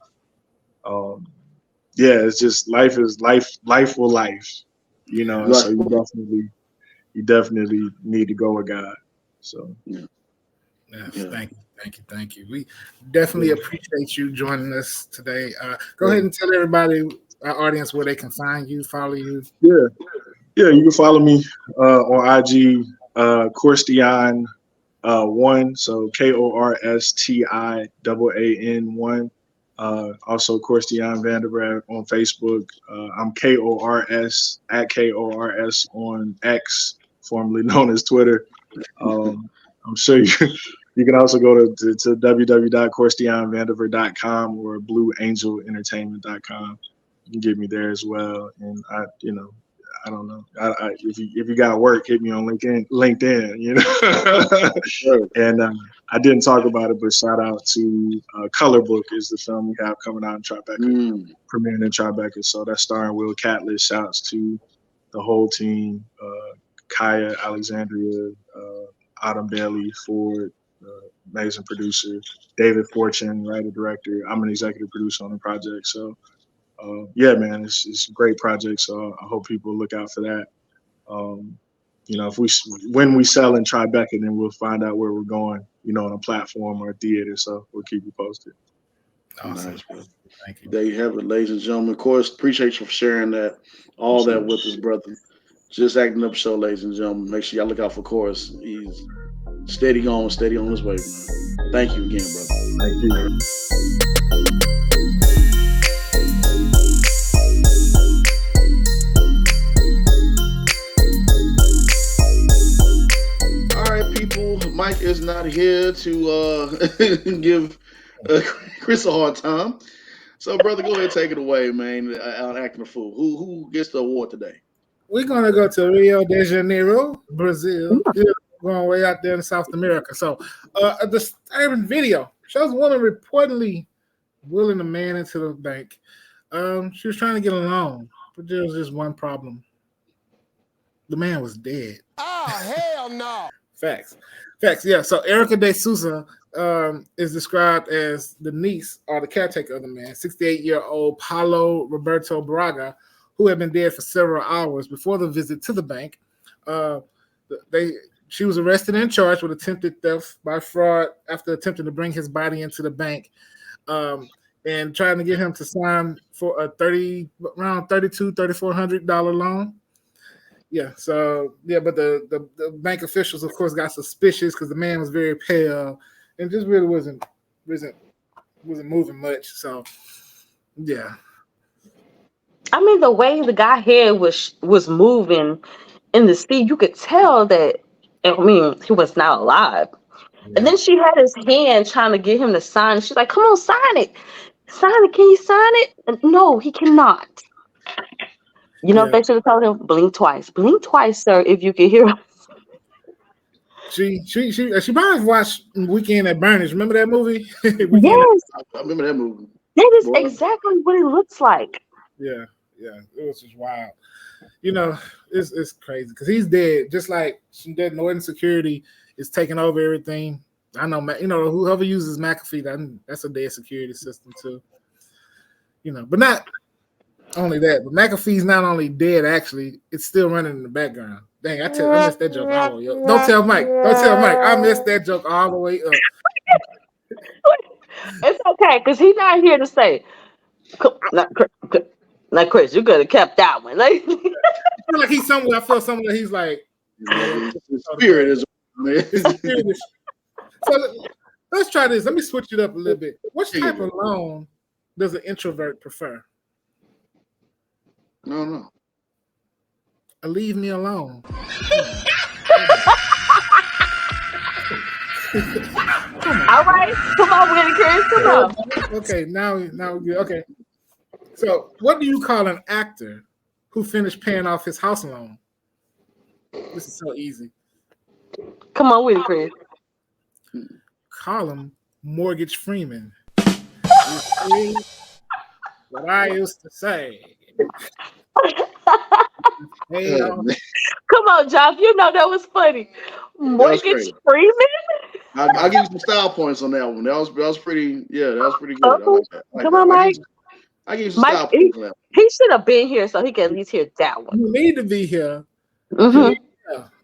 yeah, it's just life is life. Life will life. And so you definitely need to go with God. So. Yes, thank you. We definitely appreciate you joining us today. Go ahead and tell everybody, our audience, where they can find you, follow you. Yeah, you can follow me on IG, Korstiaan 1, so KORSTIAAN 1. Also Korstiaan Vandiver on Facebook. I'm KORS at KORS on X, formerly known as Twitter. I'm sure you can also go to www.korstiaanvandiver.com or blueangelentertainment.com. You can get me there as well. And I don't know. If you got to work, hit me on LinkedIn. And I didn't talk about it, but shout out to Color Book is the film we have coming out in Tribeca, premiering in Tribeca. So that's starring Will Catlett. Shouts to the whole team, Kaya, Alexandria, Autumn Bailey, Ford, amazing producer, David Fortune, writer director. I'm an executive producer on the project. So yeah, man, it's a great project. So I hope people look out for that. When we sell in Tribeca, then we'll find out where we're going, on a platform or a theater. So we'll keep you posted. Awesome. Nice, bro. Thank you. There you have it, ladies and gentlemen. Of course, appreciate you for sharing that with us, brother. Just Acting Up Show, ladies and gentlemen. Make sure y'all look out for Chorus. He's steady on his way, man. Thank you again, brother. Thank you. All right, people. Mike is not here to give Chris a hard time. So, brother, go ahead and take it away, man. On Acting a Fool. Who gets the award today? We're gonna go to Rio de Janeiro, Brazil. Going way out there in South America. So a disturbing video shows a woman reportedly willing a man into the bank. She was trying to get a loan, but there was just one problem. The man was dead. Oh, hell no. Facts. Facts, yeah. So Erica De Souza is described as the niece or the caretaker of the man, 68-year-old Paulo Roberto Braga, who had been dead for several hours before the visit to the bank. She was arrested and charged with attempted theft by fraud after attempting to bring his body into the bank and trying to get him to sign for a around $3,400 loan. Yeah, so yeah, but the bank officials, of course, got suspicious because the man was very pale and just really wasn't moving much. So yeah, I mean, the way the guy head was moving in the seat, you could tell that. I mean, he was not alive. And then she had his hand trying to get him to sign. She's like, "Come on, sign it, sign it. Can you sign it?" And no, he cannot. You know, yeah. they should have told him, blink twice, sir, if you can hear us. She probably watched Weekend at Bernie's. Remember that movie? Yes, I remember that movie. that is Boy. exactly what it looks like. Yeah, it was just wild. You know, it's crazy because he's dead. Just like that Northern Security is taking over everything. I know, you know, whoever uses McAfee, that's a dead security system too. You know, but not only that, but McAfee's not only dead, actually, it's still running in the background. Dang, I missed that joke all the way up. Don't tell Mike. I missed that joke all the way up. It's okay, because he's not here to say, now, Chris, you could have kept that one. Like, I feel like he's somewhere. I feel somewhere he's like, His spirit is. So let's try this. Let me switch it up a little bit. What type of loan does an introvert prefer? No. Leave me alone. all right, come on, Willie Chris, come on. Okay, now we're good. Okay. So, what do you call an actor who finished paying off his house loan? This is so easy. Come on, Willie Chris. Call him Mortgage Freeman. You see what I used to say. Hey, Come on, Job. You know that was funny. Mortgage Freeman. I'll give you some style points on that one. That was pretty. Yeah, that was pretty good. I like that. Come on, Mike. I give you some style points on that one. He should have been here so he can at least hear that one. You need to be here. Mm-hmm.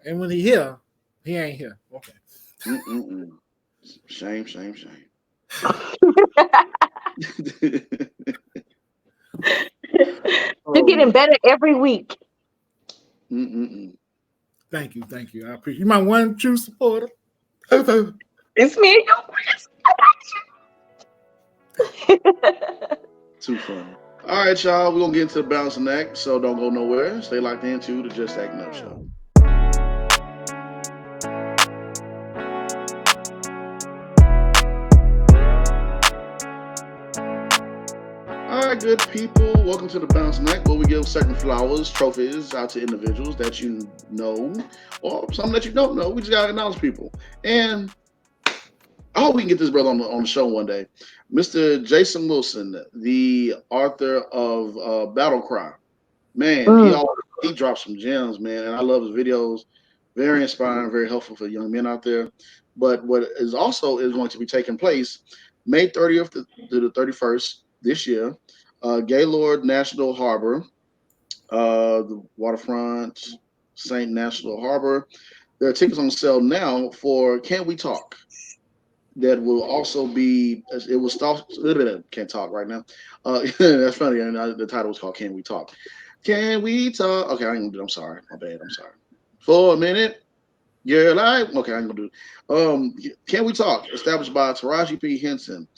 And when he here, he ain't here. Okay. Shame. You're getting better every week. Thank you. I appreciate you. My one true supporter. It's me and you, Chris. I got you. Too funny. All right, y'all. We're gonna get into the balancing act, so don't go nowhere. Stay locked into the Just Acting Up Show. All right, good people. Welcome to the Balancing Act, where we give certain flowers, trophies out to individuals that you know, or some that you don't know. We just gotta acknowledge people. And I hope we can get this brother on the show one day. Mr. Jason Wilson, the author of Battle Cry. Man, he dropped some gems, man, and I love his videos. Very inspiring, very helpful for young men out there. But what is going to be taking place May 30th to the 31st this year, Gaylord National Harbor, the waterfront, St. National Harbor. There are tickets on sale now for Can We Talk? That will also be, it will start, can't talk right now. That's funny. And the title was called Can We Talk? Can we talk? Okay, I ain't gonna do it. I'm sorry. My bad. I'm sorry. For a minute. Okay, I ain't gonna do it. Can We Talk? Established by Taraji P. Henson.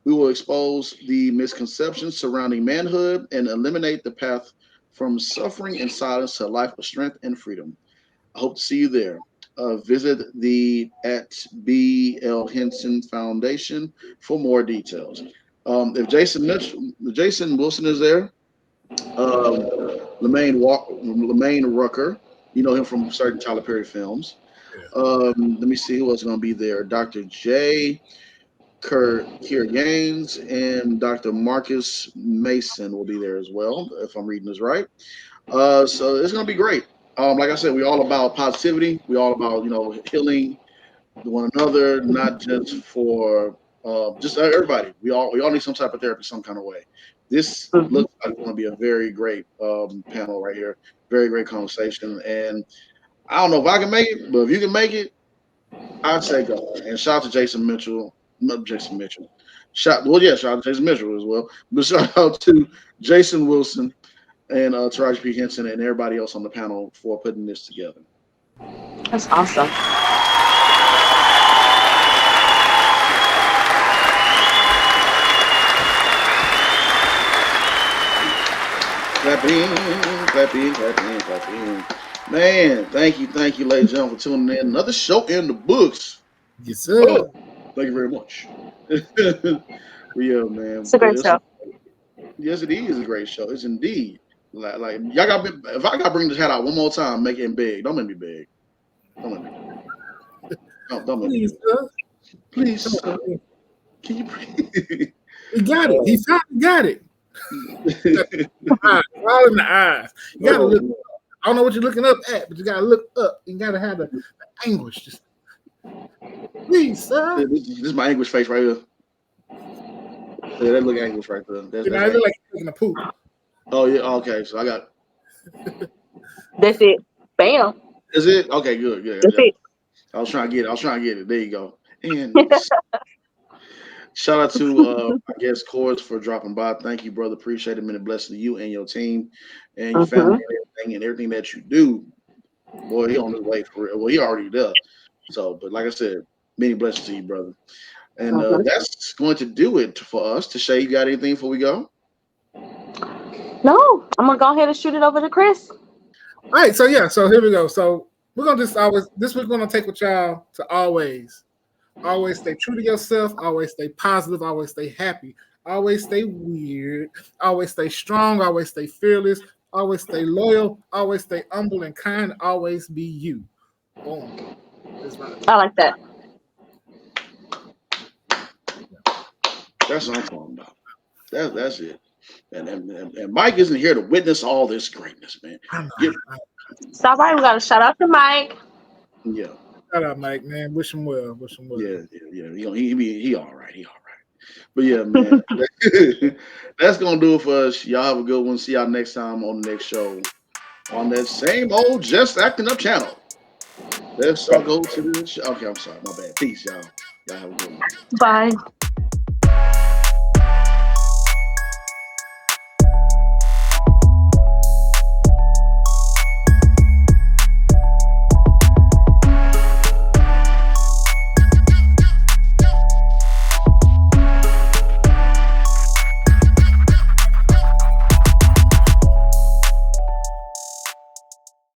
We will expose the misconceptions surrounding manhood and eliminate the path from suffering and silence to a life of strength and freedom. I hope to see you there. Visit the @BL Henson Foundation for more details. If Jason Wilson is there, Lemaine Rucker, you know him from certain Tyler Perry films. Let me see who else is going to be there. Dr. J. Kier Gaines and Dr. Marcus Mason will be there as well, if I'm reading this right. So it's going to be great. Like I said, we're all about positivity. We're all about, healing one another, not just for just everybody. We all need some type of therapy, some kind of way. This Mhm. looks like it's going to be a very great panel right here. Very great conversation, and I don't know if I can make it, but if you can make it, I'd say go. And shout out to Jason Mitchell, not Jason Mitchell. Shout out to Jason Mitchell as well. But shout out to Jason Wilson and Taraji P. Henson and everybody else on the panel for putting this together. That's awesome. Clapping. Man, thank you, ladies and gentlemen, for tuning in. Another show in the books. Yes, sir. Oh, thank you very much. Yeah, man. It's a great show. Yes, it is a great show. It's indeed. Like y'all got. If I got to bring this hat out one more time, make it big. Don't make me big. Don't make me big. Don't make me Please, big. sir. Please, sir. Can you breathe? He got it. He finally got it. All in the eyes. You gotta look up. I don't know what you're looking up at, but you gotta look up. You gotta have the anguish. Just please, sir. This is my anguish face right here. Yeah, that look anguish right there. That's I look like you're taking a poop. Oh yeah, okay. So I got. That's it. Bam. Is it okay? Good. That's it. I was trying to get it. There you go. And shout out to I guess Kors for dropping by. Thank you, brother. Appreciate it. Many blessings to you and your team and your family and everything that you do. Boy, he on his way for real. Well, he already does. So, but like I said, many blessings to you, brother. And that's going to do it for us. Tashay, you got anything before we go? No, I'm gonna go ahead and shoot it over to Chris. All right, so here we go. So we're gonna just always this week we're gonna take with y'all to always stay true to yourself, always stay positive, always stay happy, always stay weird, always stay strong, always stay fearless, always stay loyal, always stay humble and kind, always be you. Boom. I like that. That's what I'm talking about. That's it. And Mike isn't here to witness all this greatness, man. So all right, we got a shout out to Mike. Yeah. Shout out, Mike, man. Wish him well. Yeah. He all right. But yeah, man, that's gonna do it for us. Y'all have a good one. See y'all next time on the next show on that same old Just Acting Up channel. Let's go to the show. Okay, I'm sorry, my bad. Peace, y'all. Y'all have a good one. Bye.